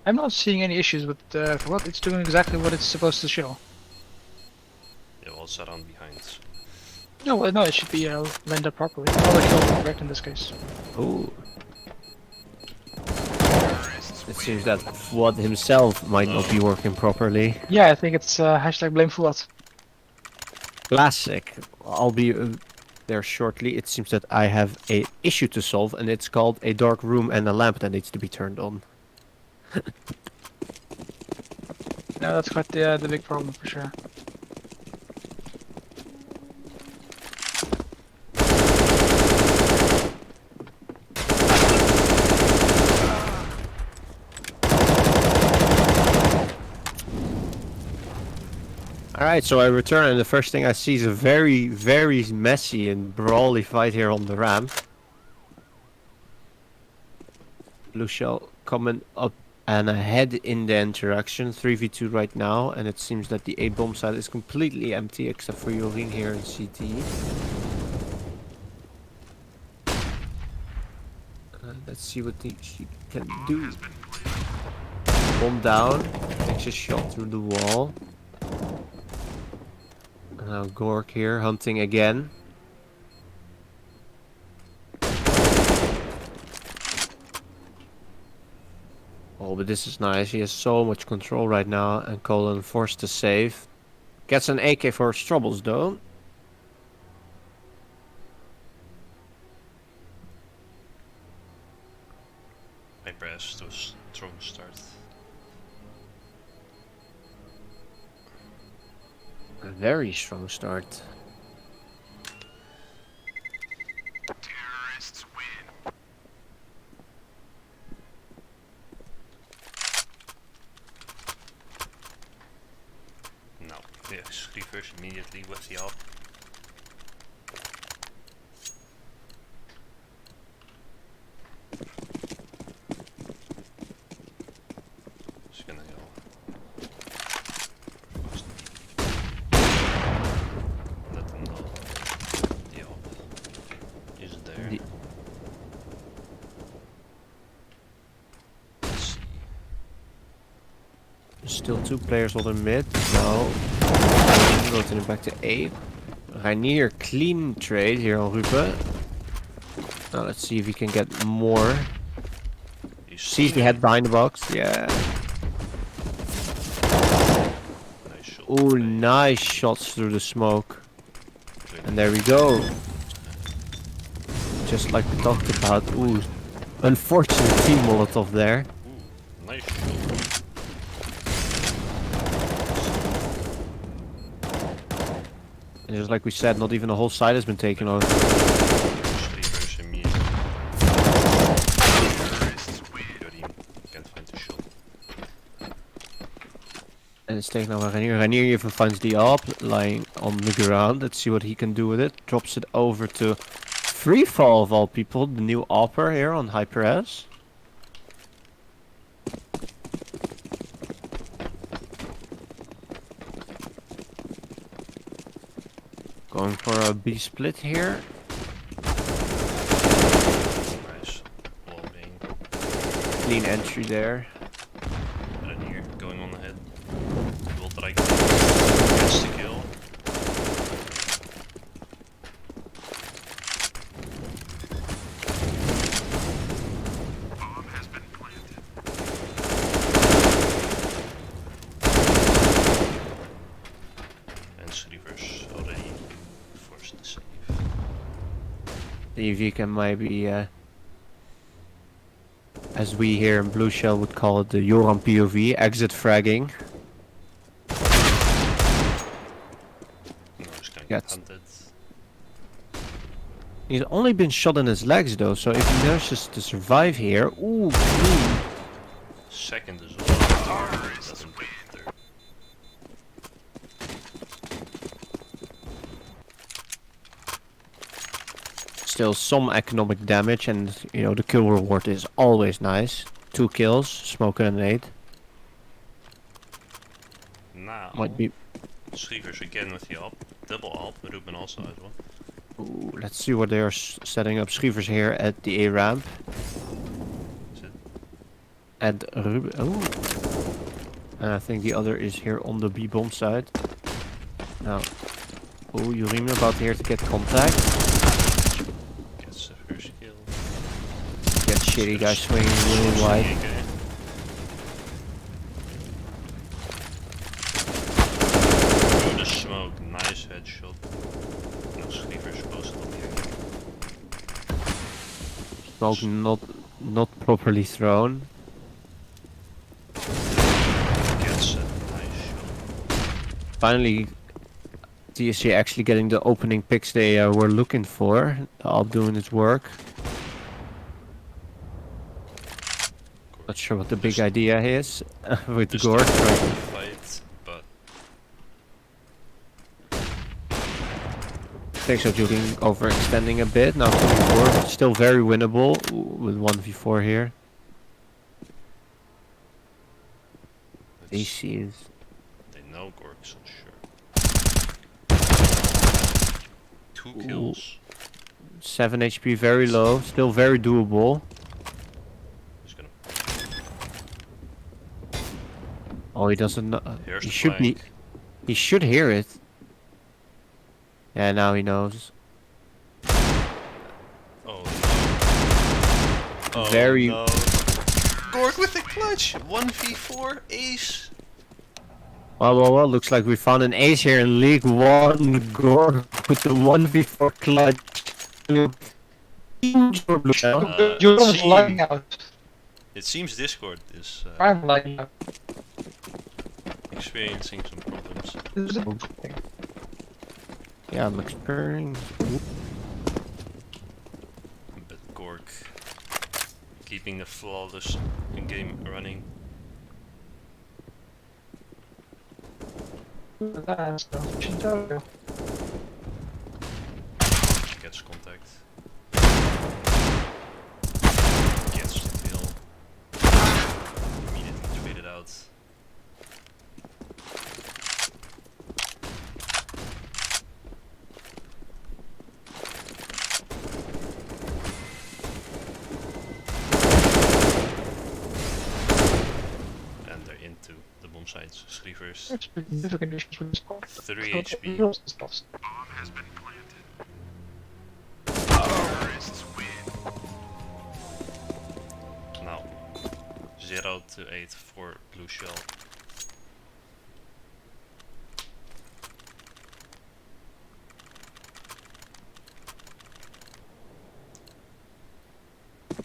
S3: I'm not seeing any issues with for what it's doing exactly what it's supposed to show.
S2: Yeah, well, it's around behind. So.
S3: No, well, no, it should be lined up properly. All the kills are correct in this case.
S1: Ooh. It seems that Fuad himself might not be working properly.
S3: Yeah, I think it's hashtag blame Fuad.
S1: Classic. I'll be there shortly. It seems that I have a issue to solve, and it's called a dark room and a lamp that needs to be turned on.
S3: No, that's quite the big problem for sure.
S1: Alright, so I return and the first thing I see is a very, very messy and brawly fight here on the ramp. Blue shell coming up and ahead in the interaction. 3v2 right now, and it seems that the A bomb side is completely empty except for Yorin here in CT. Let's see what she can do. Bomb down, takes a shot through the wall. And now Gork here hunting again. Oh, but this is nice. He has so much control right now, and Colin forced to save. Gets an AK for his troubles though.
S2: HyperS to a strong start.
S1: A very strong start.
S4: Terrorists win.
S2: No, yes, reverse immediately with the up. Just gonna go. Let them know the op is there. Let's see.
S1: Still two players on the mid. No. Rotating back to A. Reinier clean trade here on Ruben. Now let's see if he can get more.
S2: You
S1: Sees
S2: see
S1: the head behind the box. Yeah.
S2: nice shot.
S1: Oh, nice shots through the smoke. And there we go. Just like we talked about. Ooh. Unfortunate team Molotov there.
S2: Ooh, nice shot.
S1: And just like we said, not even the whole side has been taken over.
S2: Reverse immediately. Can't find the shot.
S1: And it's taken over Reinier. Reinier even finds the AWP lying on the ground. Let's see what he can do with it. Drops it over to Freefall of all people, the new AWPer here on HyperS. Going for a B split here.
S2: Nice. Wall being.
S1: Clean entry there.
S2: And here, going on ahead. Will try gets the kill.
S4: Bomb has been planted.
S2: And Reverse already forced the save.
S1: See if you can maybe, as we here in Blue Shell would call it, the Joran POV, exit fragging.
S2: No, he's gonna get
S1: Gets-
S2: hunted.
S1: He's only been shot in his legs though, so if he manages to survive here, ooh, clean.
S2: Second as well. Doesn't get third.
S1: Still some economic damage, and you know the kill reward is always nice. 2 kills, smoke and a nade.
S2: Now,
S1: Might be.
S2: Reverse again with the op. Double op, Ruben also as well.
S1: Ooh, let's see what they are setting up. Schievers here at the A ramp.
S2: Is it?
S1: And Ruben. Oh. And I think the other is here on the B bomb side. Now. Oh, Yorim about here to get contact.
S2: Gets the first kill.
S1: Get shitty guy swinging really wide.
S2: Through the smoke, nice headshot. No Reverse posted up here.
S1: Smoke not properly thrown.
S2: Gets a nice shot.
S1: Finally, TSEA actually getting the opening picks they were looking for. All doing its work. Not sure what the big
S2: Just-
S1: idea is with
S2: Just
S1: Gork.
S2: trying to fight, but
S1: Thanks for juking, overextending a bit. Now 2v4, still very winnable with 1v4 here.
S2: Let's-
S1: AC is...
S2: They know Gork's on sure. 2 kills.
S1: 7 HP, very low, still very doable.
S2: He's gonna.
S1: Oh, he doesn't know.
S2: Here's
S1: He
S2: the
S1: should be.
S2: flank.
S1: He should hear it. Yeah, now he knows.
S2: Oh no. Oh
S1: Very-
S2: no. Gork with the clutch! 1v4 ace!
S1: Well, looks like we found an ace here in League 1. Gore with the 1v4 clutch. Huge for Blue Shell.
S3: You're almost
S2: team.
S3: lagging out.
S2: It seems Discord is
S3: I'm lagging out.
S2: experiencing some problems.
S3: This is a thing.
S1: Yeah, I'm experiencing.
S2: But Gork keeping the flawless game running.
S3: That's no tutorial.
S2: Gets contact. Gets the kill. Immediately traded out. And they're into the bomb sites. Schrievers.
S3: It's significant issues with this part.
S2: 3 HP. Now 0 to 8 for Blue Shell.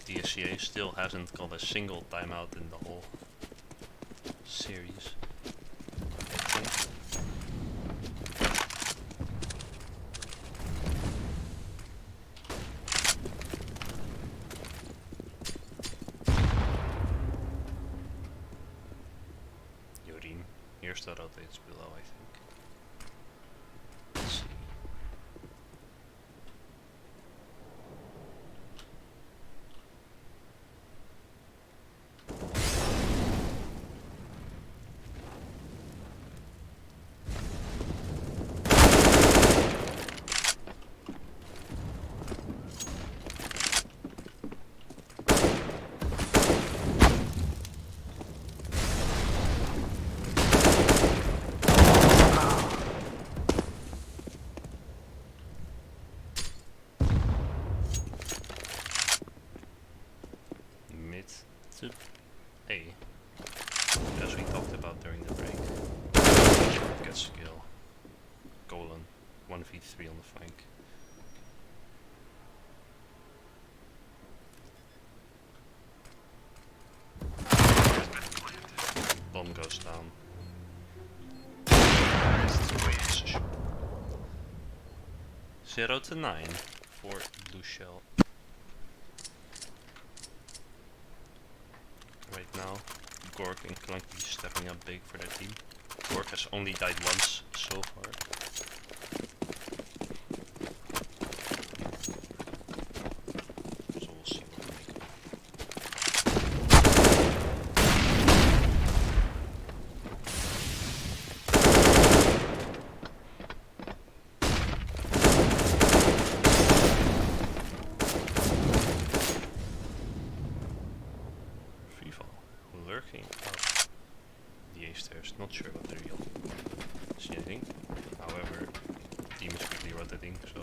S2: DCCS still hasn't got a single timeout in the whole series. I think. Jorin, here's the rotates below, I think. Let's see. Mid to A, as we talked about during the break. Get skill. Colon 1v3 on the flank. Bomb goes down. 0 to 9 for Blue Shell. Right now, Gork and Clunky stepping up big for their team. Gork has only died once so far. So we'll see what they make of it. Free fall. Lurking up the A stairs. Not sure what the real see anything. However, team is quickly rotating, so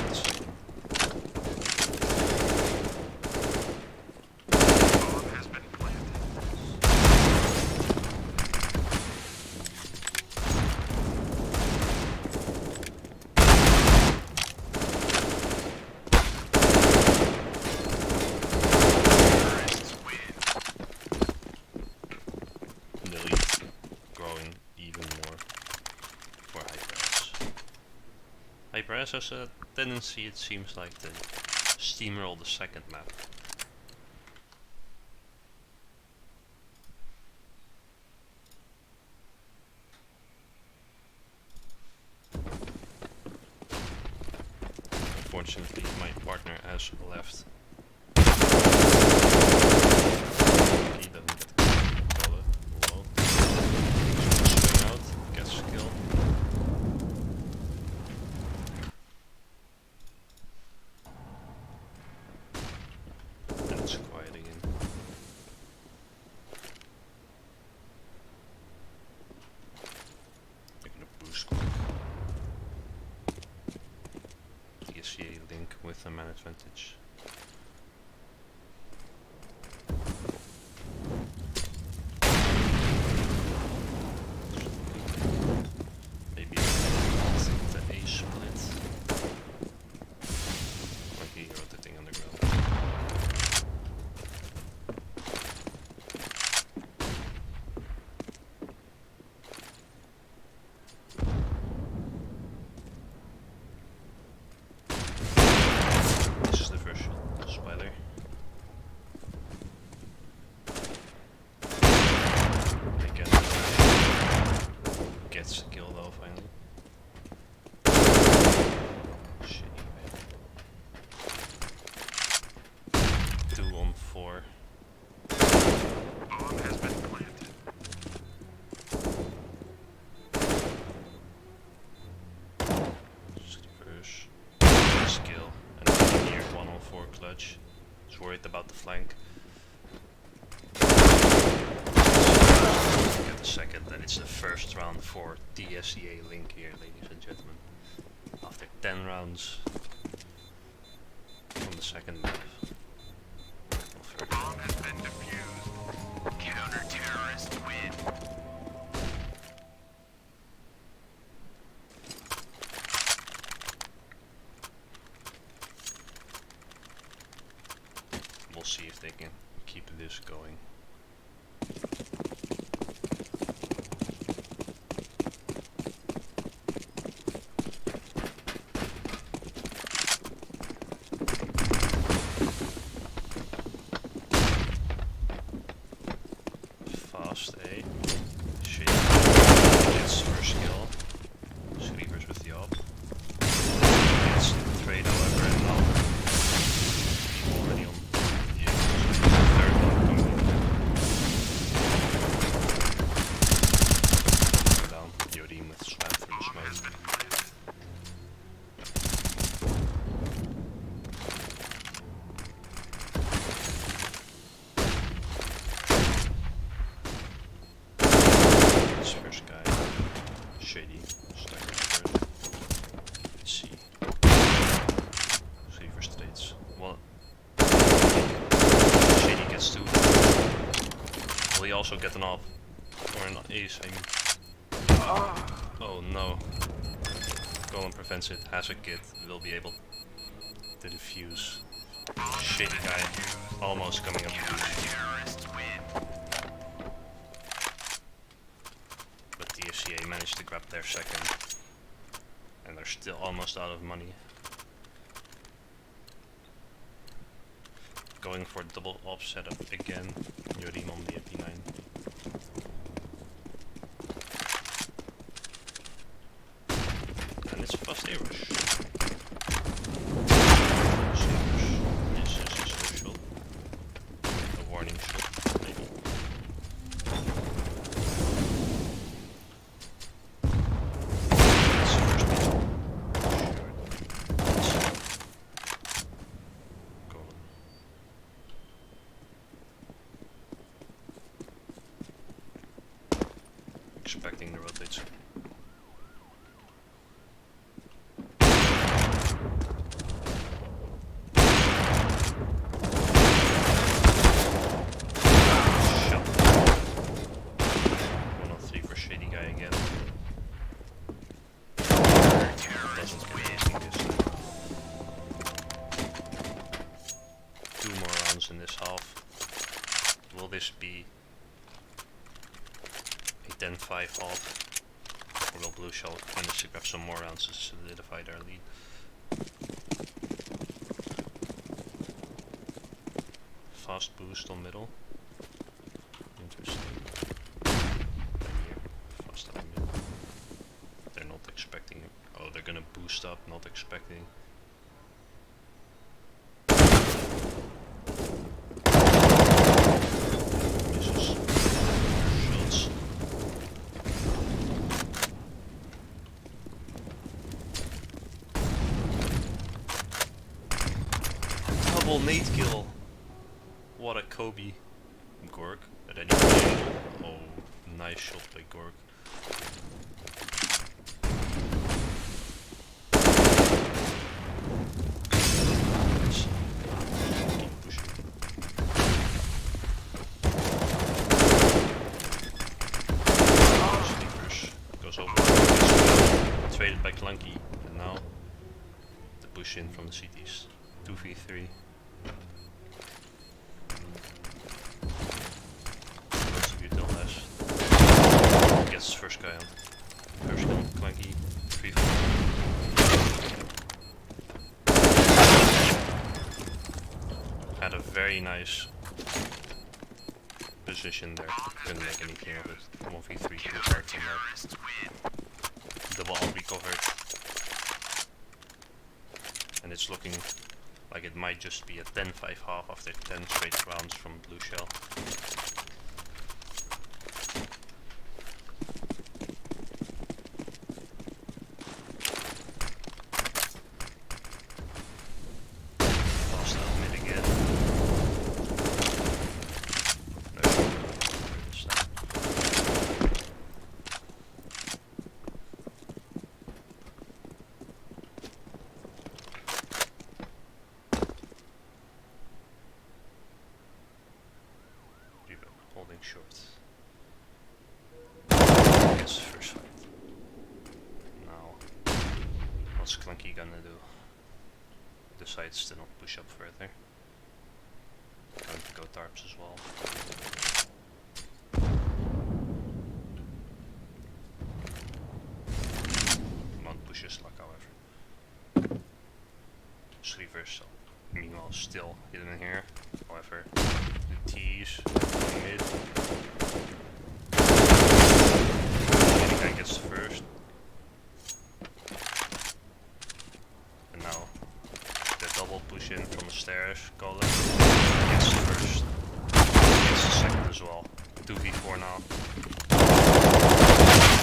S2: let's see. The lead growing even more for HyperS. HyperS has a tendency, it seems like, to steamroll the second map. Unfortunately, my partner has left. He doesn't get the bullet. Whoa. Swing out, gets a kill. And it's quiet again. They're gonna boost quick. TSEA link with a man advantage. Maybe the A split. Like he rotating on the ground. This is the first shot. Spider. Again. Gets the kill though finally. Shitty. 2 on 4.
S4: Bomb has been planted.
S2: Sleepers. Skill. And here 1 on 4 clutch. Is worried about the flank. Get a second, and it's the first round for TSEA Link here, ladies and gentlemen. After 10 rounds from the second map.
S4: Bomb has been defused. Counter-terrorists win.
S2: We'll see if they can keep this going. Fast A. Shit. Gets first kill. Sleepers with the op. Gets the trade however and now he's already on the third one coming down. Yodim with slam through the
S4: Bomb has
S2: smoke.
S4: been planted.
S2: This first guy. Shady. Stuck in first. Let's see. Sleeper states. Well, Shady gets 2. Will he also get an op? Or an ace, I mean. Oh no. Golem prevents it, has a kit, will be able to defuse. Shady guy, almost coming up to defuse.
S4: Terrorists win.
S2: But TSEA managed to grab their second. And they're still almost out of money. Going for double op setup again. Yodim on the MP9. And it's a fast A rush. This is a social. A warning shot, maybe. It's first hit. Golem. Expecting the rotates. Shot. 103 for Shady guy again. Doesn't get anything this time. 2 more rounds in this half. Will this be a 10-5 half? Or will Blue Shell manage to grab some more rounds to solidify their lead? Fast boost on middle. Interesting. And here, fast up middle. They're not expecting. Oh, they're gonna boost up, not expecting. Double nade kill. What a Kobe. Gork. And then he oh, nice shot by Gork. Keep pushing. Sleepers goes over. Traded by Clunky. And now the push in from the CTs. 2v3. Lots of util less. Gets first guy on. First kill, Clunky. 3v4. Had a very nice position there. Couldn't make anything of it. 1v3 too hard on that. Double all recovered. And it's looking like it might just be a 10-5 half after 10 straight rounds from Blue Shell. Lost out mid again. Holding short. Gets the first fight. Now, what's Clunky gonna do? Decides to not push up further. Going to go tarps as well. Not push his luck, however. Sleevers, meanwhile, still hidden here. However, the T's mid. Any guy gets the first. And now the double push in from the stairs. Golem gets the first. Gets the second as well. 2v4 now.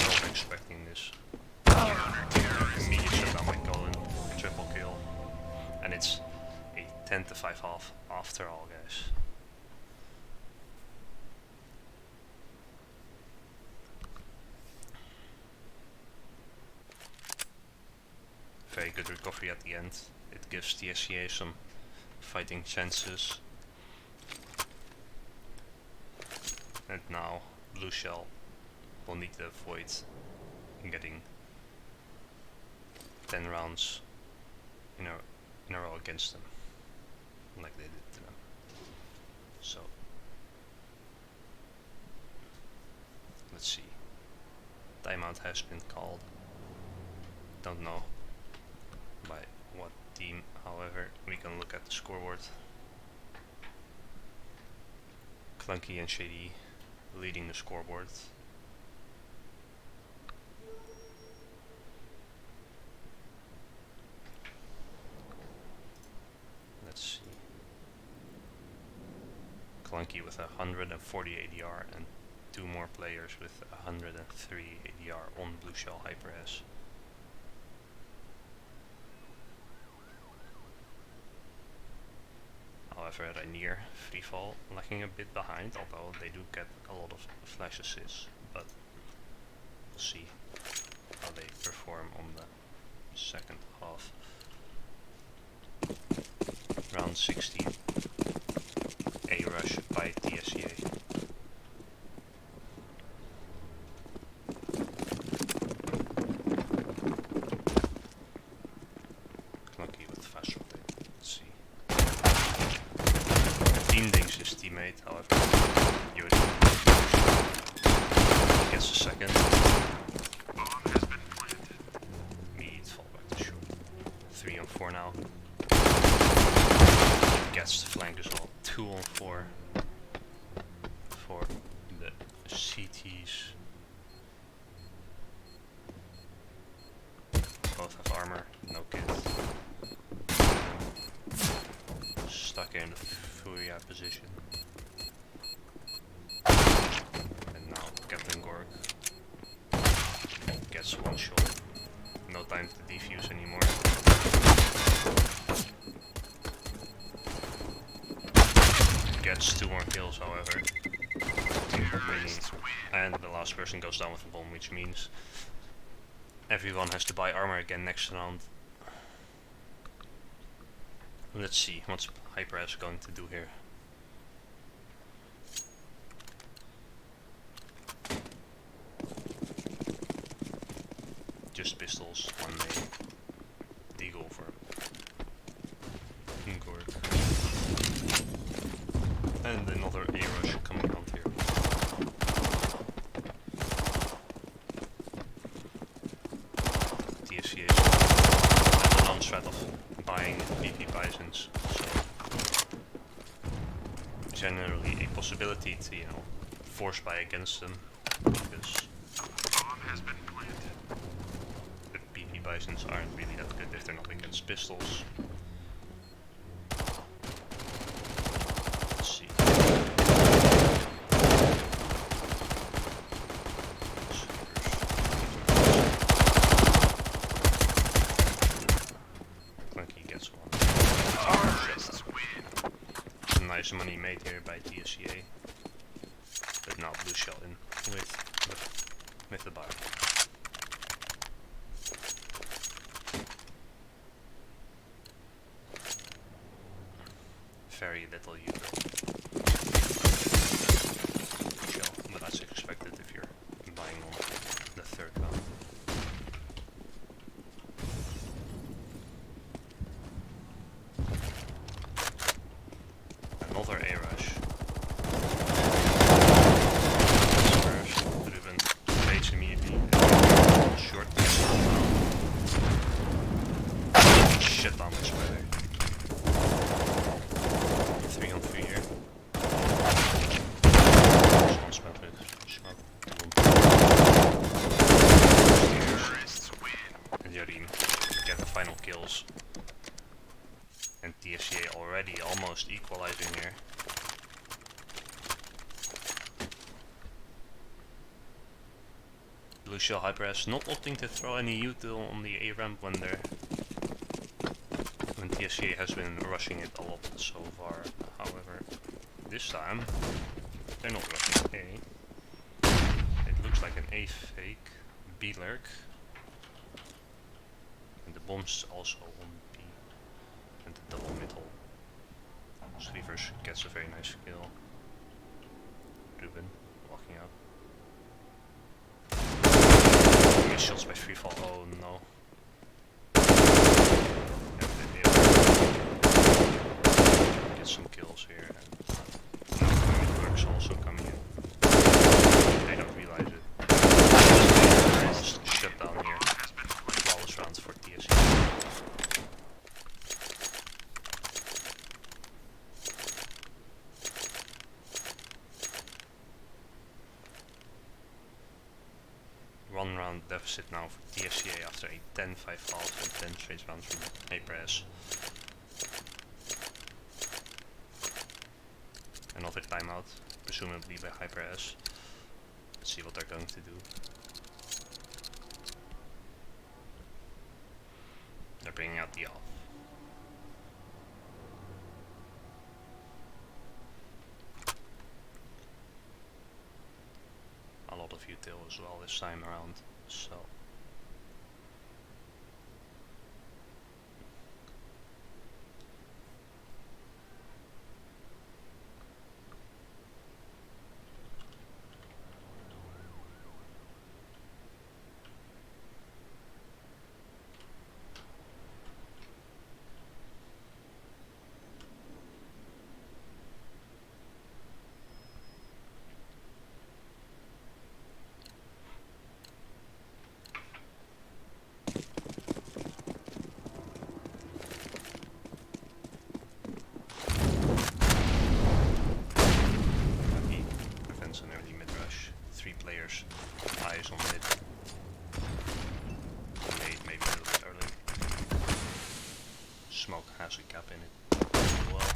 S2: Not expecting this. Immediate shutdown by Golem. Triple kill. And it's a 10-5 half after all, guys. Very good recovery at the end. It gives TSEA some fighting chances. And now Blue Shell will need to avoid getting 10 rounds in a row against them, like they did to them. So let's see. Timeout has been called. Don't know by what team, however, we can look at the scoreboard. Clunky and Shady leading the scoreboard. Let's see. Clunky with 140 ADR and two more players with 103 ADR on Blue Shell HyperS. However, Rainier Freefall lagging a bit behind, although they do get a lot of flash assists, but we'll see how they perform on the second half. Round 16, A rush by TSEA. Clunky with fast rotate. Let's see. Dings his teammate, however. Yuri gets a second. Mid, fall back to short. 3 on 4 now. Gets the flank as well. 2 on 4 for the CTs. Both have armor, no kit. Stuck in the Furia position. And now Captain Gork gets one shot. No time to defuse anymore. gets 2 more kills, however. And the last person goes down with a bomb, which means everyone has to buy armor again next round. Let's see what's HyperS going to do here. Just pistols when they go for Gork. And another A-rush coming out here. TSEA has a non-threat of buying PP Bisons, so generally a possibility to, you know, force buy against them, because
S4: Bomb has been planted.
S2: the PP Bisons aren't really that good if they're not against pistols. Let's see. Clunky gets one.
S4: Terrorists win.
S2: Nice money made here by TSEA, but now Blue Shell in with the buy. Very little util shell, but that's expected if you're buying on the 3rd round. Another A-rush. Driven trades immediately. Short. Shit damage by there. 3 on 3 here. One spent with smoke.
S4: Terrorists win.
S2: And Yarim get the final kills. And TSEA already almost equalizing here. Blue Shell HyperS not opting to throw any util on the A ramp when TSEA has been rushing it a lot so far. However, this time they're not rushing A. It looks like an A fake, B lurk. And the bomb's also on B. And the double middle. Sleevers gets a very nice kill. Ruben walking out. Missed shots by freefall. Oh no. Get some kills here, and now Mid-Work's also coming in. They don't realize it. Almost shut down here. Flawless rounds for TSEA. One round deficit now for TSEA after a 10-5 half and 10 straight rounds from HyperS. Another timeout, presumably by HyperS. Let's see what they're going to do. They're bringing out the off. A lot of util as well this time around, so. Players, eyes on mid. Maybe a little bit early. Smoke has a gap in it as well.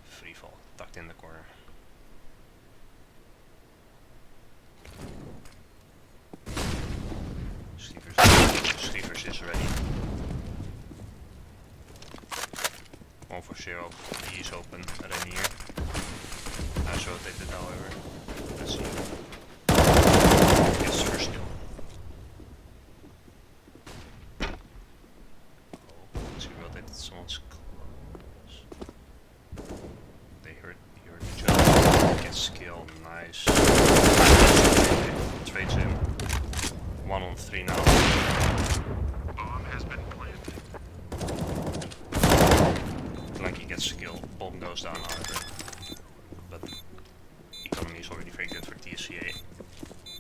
S2: Free fall, tucked in the corner. Sleevers is ready. 0, he is open at a near. Has rotated however. Let's see. Gets first kill. Oh, he rotated someone's close. He heard the jump. Gets kill, nice. Trades him. 1 on 3 now.
S4: Bomb has been planted.
S2: Clanky gets a kill. Bomb goes down however. But economy is already very good for TSEA.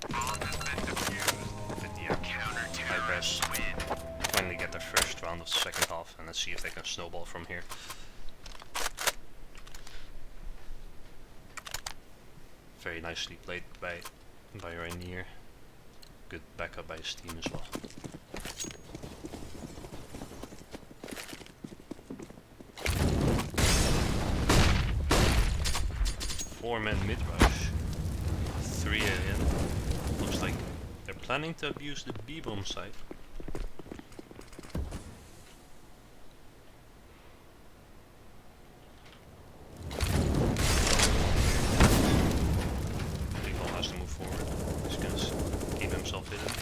S4: Bomb has been defused.
S2: With the
S4: Counter-terrorists
S2: HyperS
S4: win.
S2: finally get their first round of the second half, and let's see if they can snowball from here. Very nicely played by Rainier. Good backup by his team as well. Four-man mid-rush. 3 alien. Looks like they're planning to abuse the B-bomb site. People has to move forward. He's gonna keep himself hidden.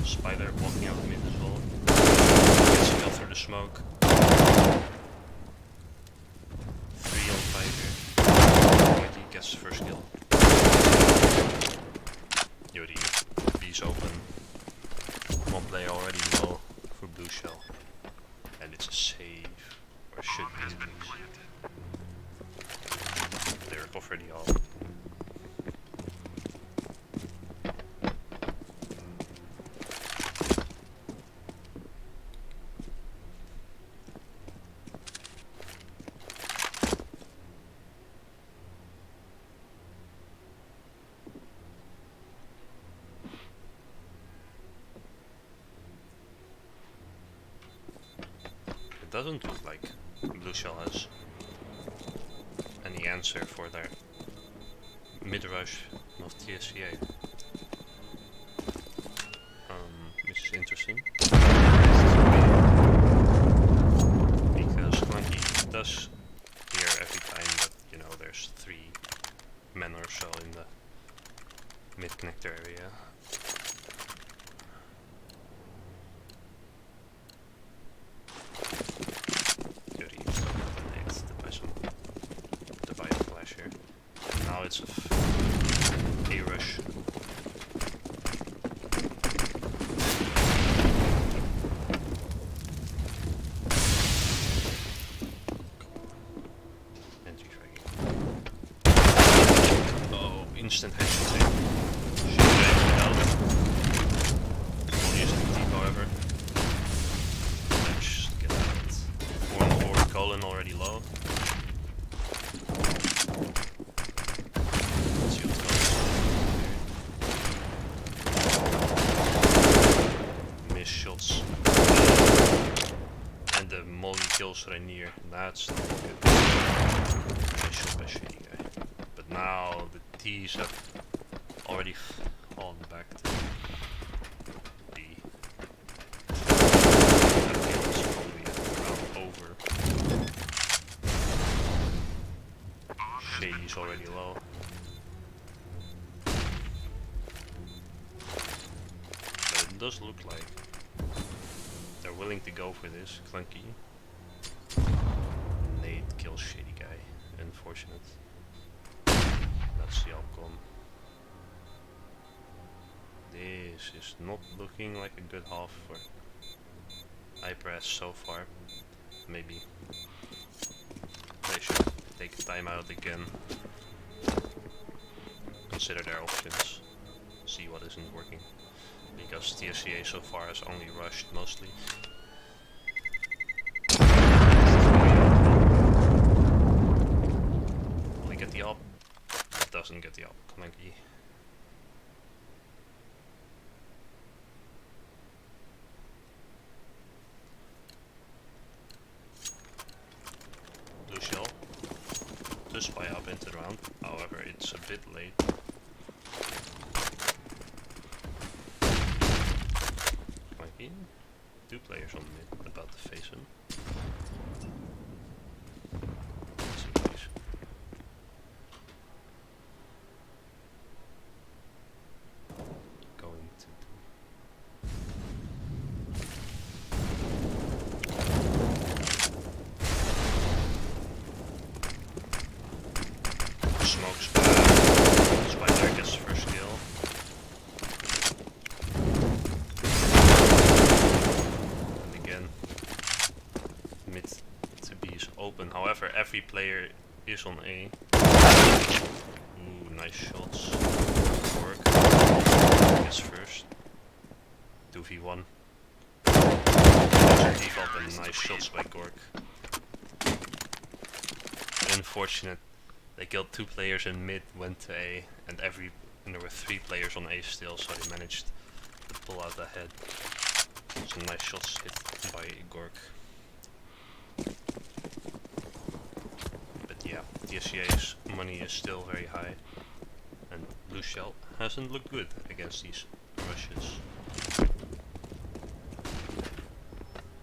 S2: Spider walking out mid as well. Gets a kill through the smoke. 3 on 5 here. Yodi gets the first kill. Yodi, B's open. One player already low for blue shell. And it's a save. Or should be at least. They recover the all. It doesn't look like blue shell has any answer for their mid-rush of TSEA. Which is interesting. Because Clanky does hear every time that, you know, there's 3 men or so in the mid-connector area. Now it's a rush. Entry fragging. Oh, instant headshot. Should be out. Won't use it to deep, however. Let's get out. 4 on 4, Colin already low. Shots and the molly kills Rainier. That's not good. Nice shot by Shady Guy. But now the T's have already fallen back to B. That kills probably around over. Shady's already low. But it does look like they're willing to go for this. Clunky. Nate kills Shady Guy. Unfortunate. That's the outcome. This is not looking like a good half for HyperS so far. Maybe they should take a timeout again. Consider their options. See what isn't working. Because TSEA so far has only rushed mostly. Will he get the op? Doesn't get the op. Clanky. Blue shell. To spy up into the round. However, it's a bit late. 2 players on mid, about to face him. Going to smokes bad. Spider gets first kill. And again, mid to B is open. However, every player is on A. Ooh, nice shots. Work. Gets first. 2v1. Default and nice shots by Gork. Unfortunate. They killed 2 players in mid, went to A, and there were 3 players on A still, so they managed to pull out ahead. Some nice shots hit by Gork. But yeah, TSEA's money is still very high, and Blue Shell hasn't looked good against these rushes.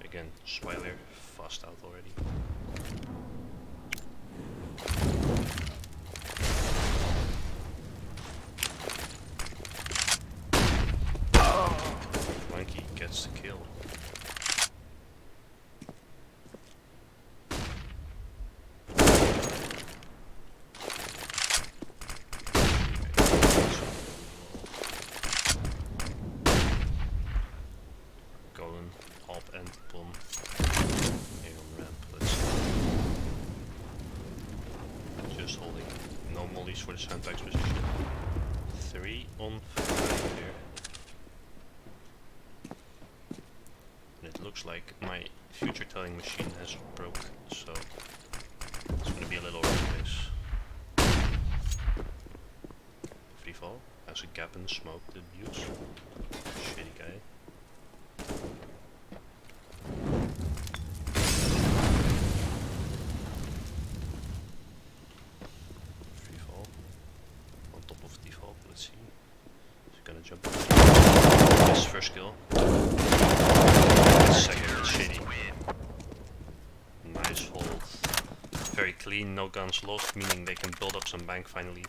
S2: Again, Spider fast out already. Monkey gets the kill. Going up and bomb. Here on ramp, let's see. Just holding no mollies for the sandbags position. 3 on 5 here. And it looks like my future telling machine has broke, so it's gonna be a little rough guys. Free fall, has a gap in the smoke to use. Shitty guy. Free fall. On top of default, let's see. Is he gonna jump? Yes, first kill. Second, shitty. Nice hold. Very clean, no guns lost, meaning they can build up some bank finally.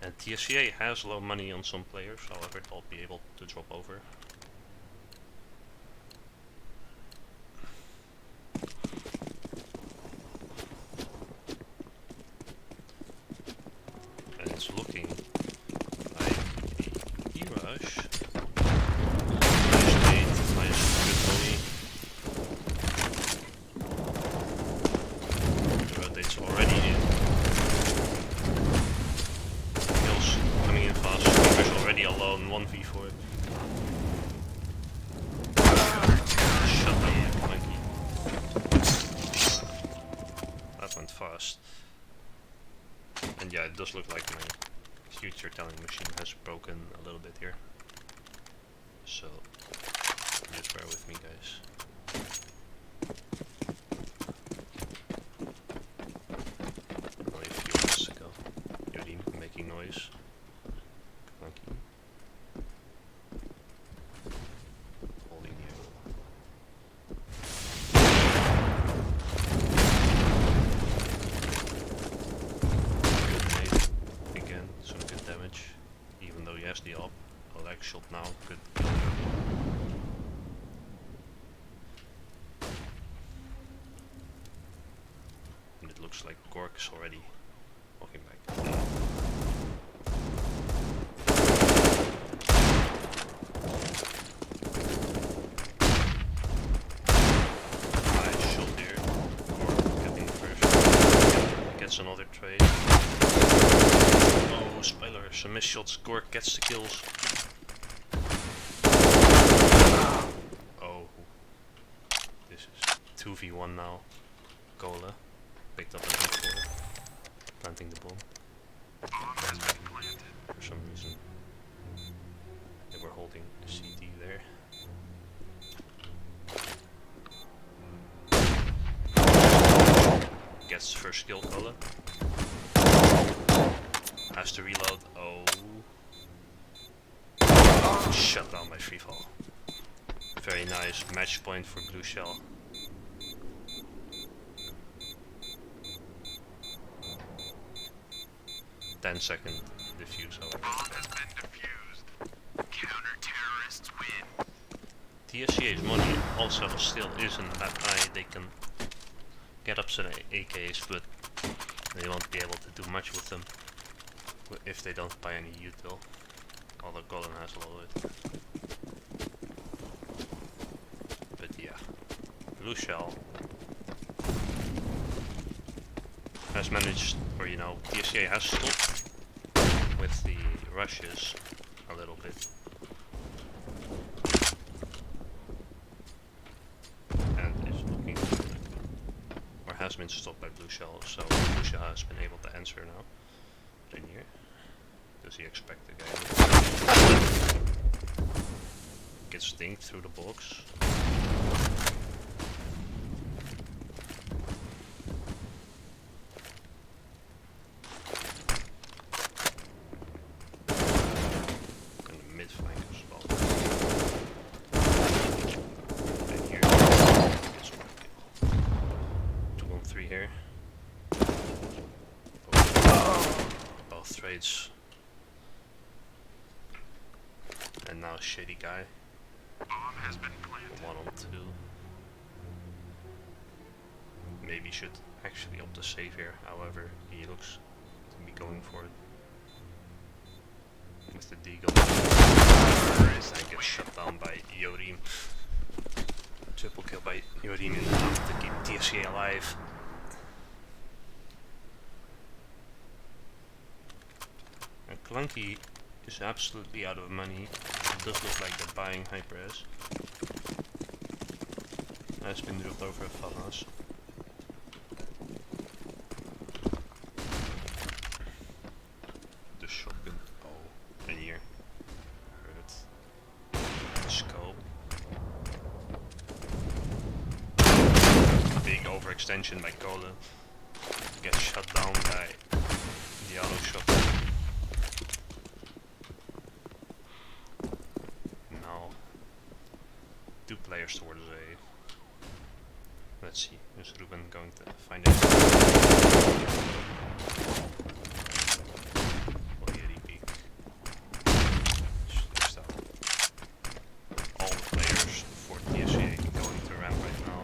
S2: And TSEA has low money on some players, however they'll be able to drop over. And it's looking like a E-rush. Nice bait, nice good money. The rotate's already in. Kills coming in fast. Keeper's already alone, 1v4. Shut up, monkey. That went fast. And yeah, it does look like my future telling machine has broken a little bit here. So, just bear with me, guys. Only a few minutes ago. Yuri making noise. Monkey. Holding the angle. Good nade. Again, some good damage. Even though he has the up. A leg shot now. Good kill. And it looks like Gork is already walking back. Nice shot here. Gork getting first. Gets another trade. Oh, Spider, some missed shots. Gork gets the kills. Oh. This is 2v1 now. Cola. Picked up an M4, planting the bomb. For some reason, they were holding a CT there. Gets first kill, Cola. Has to reload. Oh. Shut down by free fall. Very nice match point for Blue Shell. Ten-second defuse, however.
S4: Bomb has been defused. Counter-terrorists win.
S2: TSEA's money also still isn't that high. They can get up some AKs, but they won't be able to do much with them if they don't buy any util. Although Golden has a lot of it. But yeah, Blue Shell has managed, or you know, TSEA has stopped with the rushes a little bit. And is looking good, or has been stopped by Blue Shell, so Blue Shell has been able to answer now. Rainier, does he expect the guy? Gets dinked through the box. And the mid flank as well. And here gets one kill. 2 on 3 here. Both trades. And now Shady Guy.
S4: Bomb has been planted.
S2: 1 on 2. Maybe should actually opt to save here, however, he looks to be going for it. With the Deagle. And gets shut down by Yorim. Triple kill by Yorim enough to keep TSEA alive. And Clunky is absolutely out of money. It does look like they're buying HyperS. Has been dropped over a Famas. The shotgun. Oh, and here. Heard it. The scope. Big overextension by Kolen. Gets shut down by the auto shotgun. Now, 2 players towards A. Let's see, is Ruben going to find it? Will he repeat? Next up. All the players for TSEA going to ramp right now.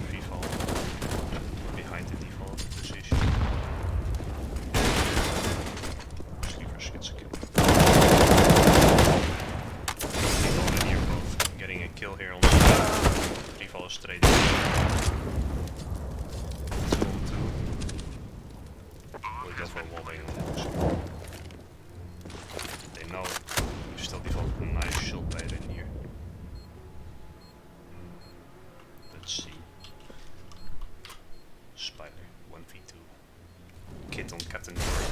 S2: Free fall. Behind the default position. Sleeper gets a kill. Default and here both getting a kill here on the free fall straight. 2 on 2. Will go for a wallbang on those. They know you still default a nice shield blade in here. Let's see. Spider 1v2. Kit on Captain Gork.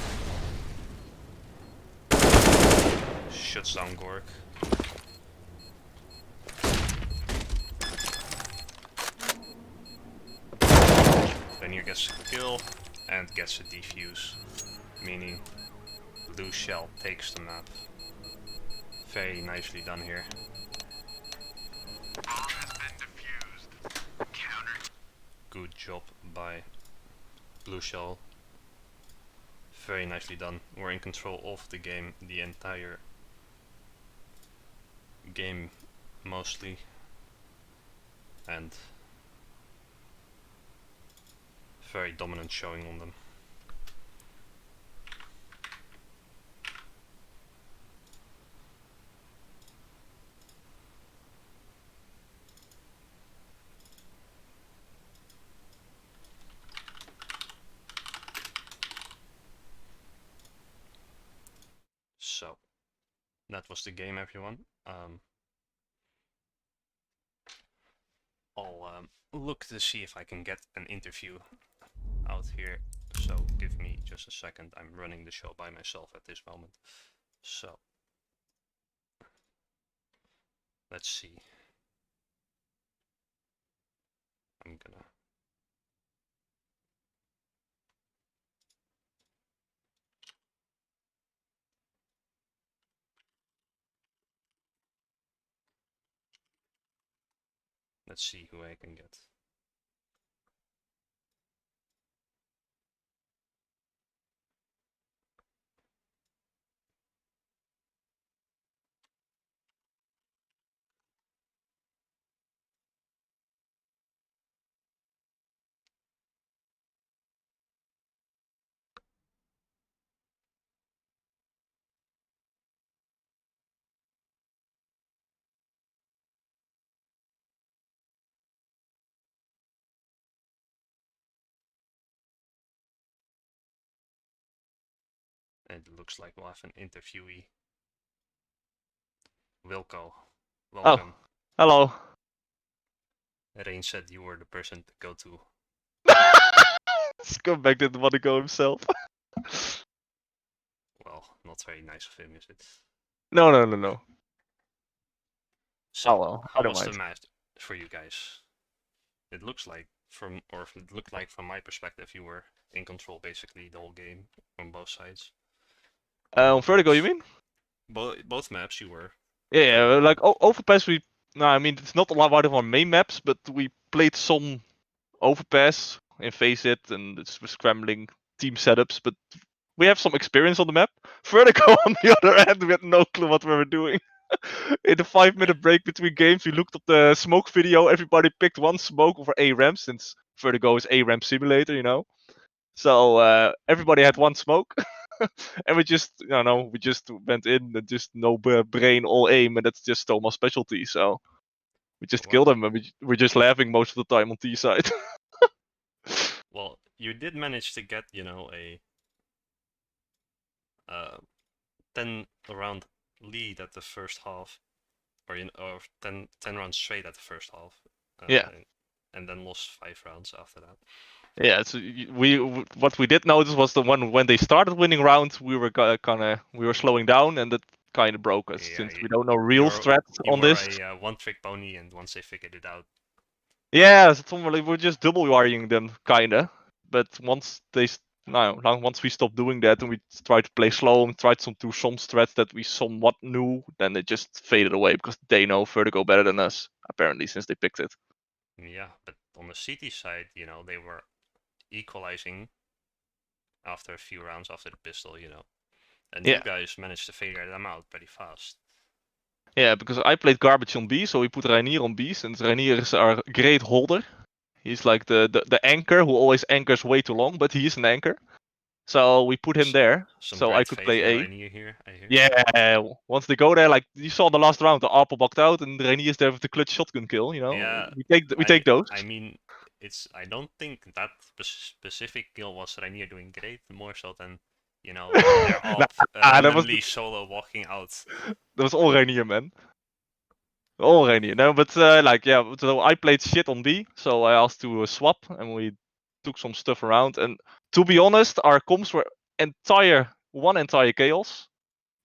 S2: Shuts down Gork. Rainier gets a kill and gets a defuse, meaning Blue Shell takes the map. Very nicely done here.
S4: Bomb has been defused. Counter.
S2: Good job by Blue Shell. Very nicely done. We're in control of the game the entire game mostly. And very dominant showing on them. So, that was the game, everyone. I'll look to see if I can get an interview out here, so give me just a second. I'm running the show by myself at this moment, so let's see. I'm gonna Let's see who I can get. And it looks like we'll have an interviewee. Wilco, welcome.
S5: Hello.
S2: Rain said you were the person to go to.
S5: Scumbag didn't want to go himself.
S2: Well, not very nice of him, is it?
S5: No.
S2: So,
S5: well, I
S2: how
S5: don't
S2: was the
S5: mind.
S2: match for you guys? It looked like from my perspective, you were in control basically the whole game on both sides.
S5: On
S2: Both
S5: Vertigo, you
S2: maps.
S5: mean?
S2: Both maps you were.
S5: Yeah,
S2: Vertigo.
S5: like Overpass, no, I mean it's not a lot of our main maps, but we played some Overpass in Face It and it's scrambling team setups, but we have some experience on the map. Vertigo, on the other hand, we had no clue what we were doing. In the 5-minute break between games, we looked up the smoke video. Everybody picked one smoke over A-Ramp, since Vertigo is A-Ramp simulator, you know. So everybody had one smoke, and we just, we just went in and just no brain, all aim, and that's just Thomas' specialty. So we just killed
S2: Well,
S5: him, and we're just laughing most of the time on T side.
S2: well, you did manage to get, a 10 round lead at the first half, or 10 rounds straight at the first half.
S5: Yeah.
S2: And then lost 5 rounds after that.
S5: Yeah, so what we did notice was the one when they started winning rounds, we were we were slowing down, and that kind of broke us,
S2: Yeah,
S5: since we don't know real strats
S2: you
S5: on
S2: were
S5: this.
S2: a one-trick pony, and once they figured it out,
S5: Yeah, so we're just double wiring them, kinda. But once once we stopped doing that and we tried to play slow and tried do some strats that we somewhat knew, then it just faded away because they know Vertigo better than us, apparently, since they picked it.
S2: yeah. But on the CT side, they were equalizing after a few rounds after the pistol, and
S5: Yeah.
S2: you guys managed to figure them out pretty fast.
S5: Yeah, because I played garbage on B, so we put Rainier on B, since Rainier is our great holder. He's like the anchor who always anchors way too long, but he is an anchor. So we put him there,
S2: Some
S5: so I
S2: great
S5: could
S2: faith
S5: play
S2: in
S5: A.
S2: Rainier here, I hear.
S5: Yeah, once they go there, like you saw in the last round, the Apple bucked out, and Rainier is there with the clutch shotgun kill.
S2: Yeah,
S5: We take those.
S2: I mean, I don't think that specific kill was Rainier doing great, more so than, their op randomly solo walking out.
S5: That was all Rainier, man. All Rainier. No, but so I played shit on B, so I asked to swap, and we took some stuff around. And to be honest, our comps were entire chaos.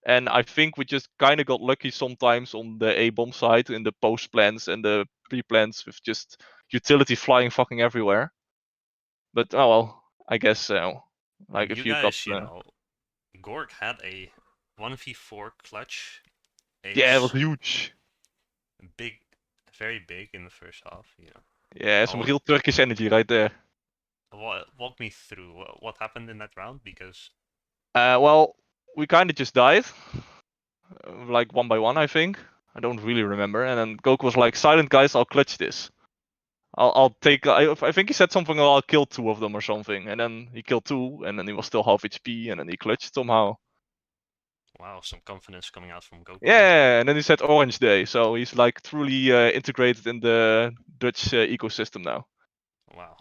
S5: And I think we just kind of got lucky sometimes on the A bomb side in the post plans and the pre plans with just utility flying fucking everywhere. But oh well, I guess
S2: And
S5: if
S2: you
S5: you got
S2: guys, Gorg had a 1v4 clutch ace.
S5: yeah, it was huge.
S2: Big, very big in the first half,
S5: Yeah, some real Turkish energy right there.
S2: Walk me through what happened in that round, because
S5: Well, we kind of just died, like one by one, I think. I don't really remember. And then Goku was like, "Silent guys, I'll clutch this. I'll take. I think he said something. I'll kill 2 of them or something." And then he killed 2, and then he was still half HP, and then he clutched somehow.
S2: wow, some confidence coming out from Goku.
S5: Yeah, and then he said Orange Day, so he's like truly integrated in the Dutch ecosystem now.
S2: Wow.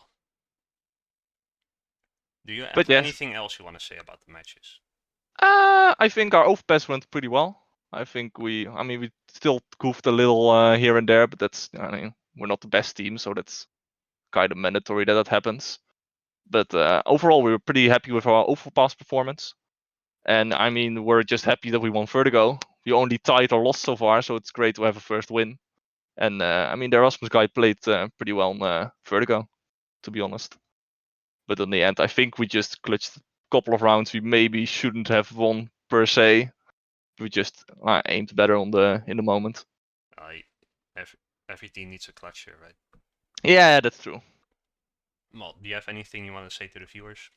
S2: Do you have
S5: But yes.
S2: anything else you want to say about the matches?
S5: I think our overpass went pretty well. I think we still goofed a little here and there, but we're not the best team, so that's kind of mandatory that happens. But overall, we were pretty happy with our overpass performance. And we're just happy that we won Vertigo. We only tied or lost so far, so it's great to have a first win. And the Erasmus guy played pretty well on Vertigo, to be honest. But in the end, I think we just clutched a couple of rounds we maybe shouldn't have won per se. We just aimed better in the moment.
S2: every team needs a clutch here, right?
S5: Yeah, that's true.
S2: Well, do you have anything you want to say to the viewers?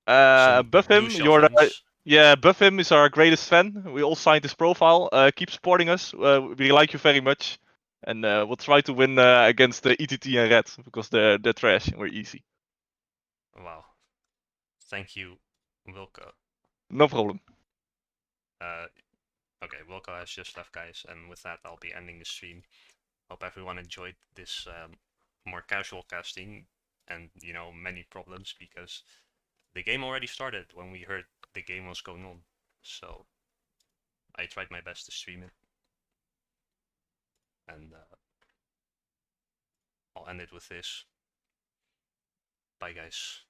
S5: Buff him.
S2: Blue
S5: You're
S2: fans.
S5: yeah, buff him is our greatest fan. We all signed his profile. Keep supporting us. We like you very much, and we'll try to win against the ETT and Red because they're trash and we're easy.
S2: Wow. Thank you, Wilco.
S5: No problem.
S2: Okay, Wilco has just left, guys, and with that, I'll be ending the stream. Hope everyone enjoyed this more casual casting, and many problems because the game already started when we heard the game was going on. So I tried my best to stream it, and I'll end it with this. Bye, guys.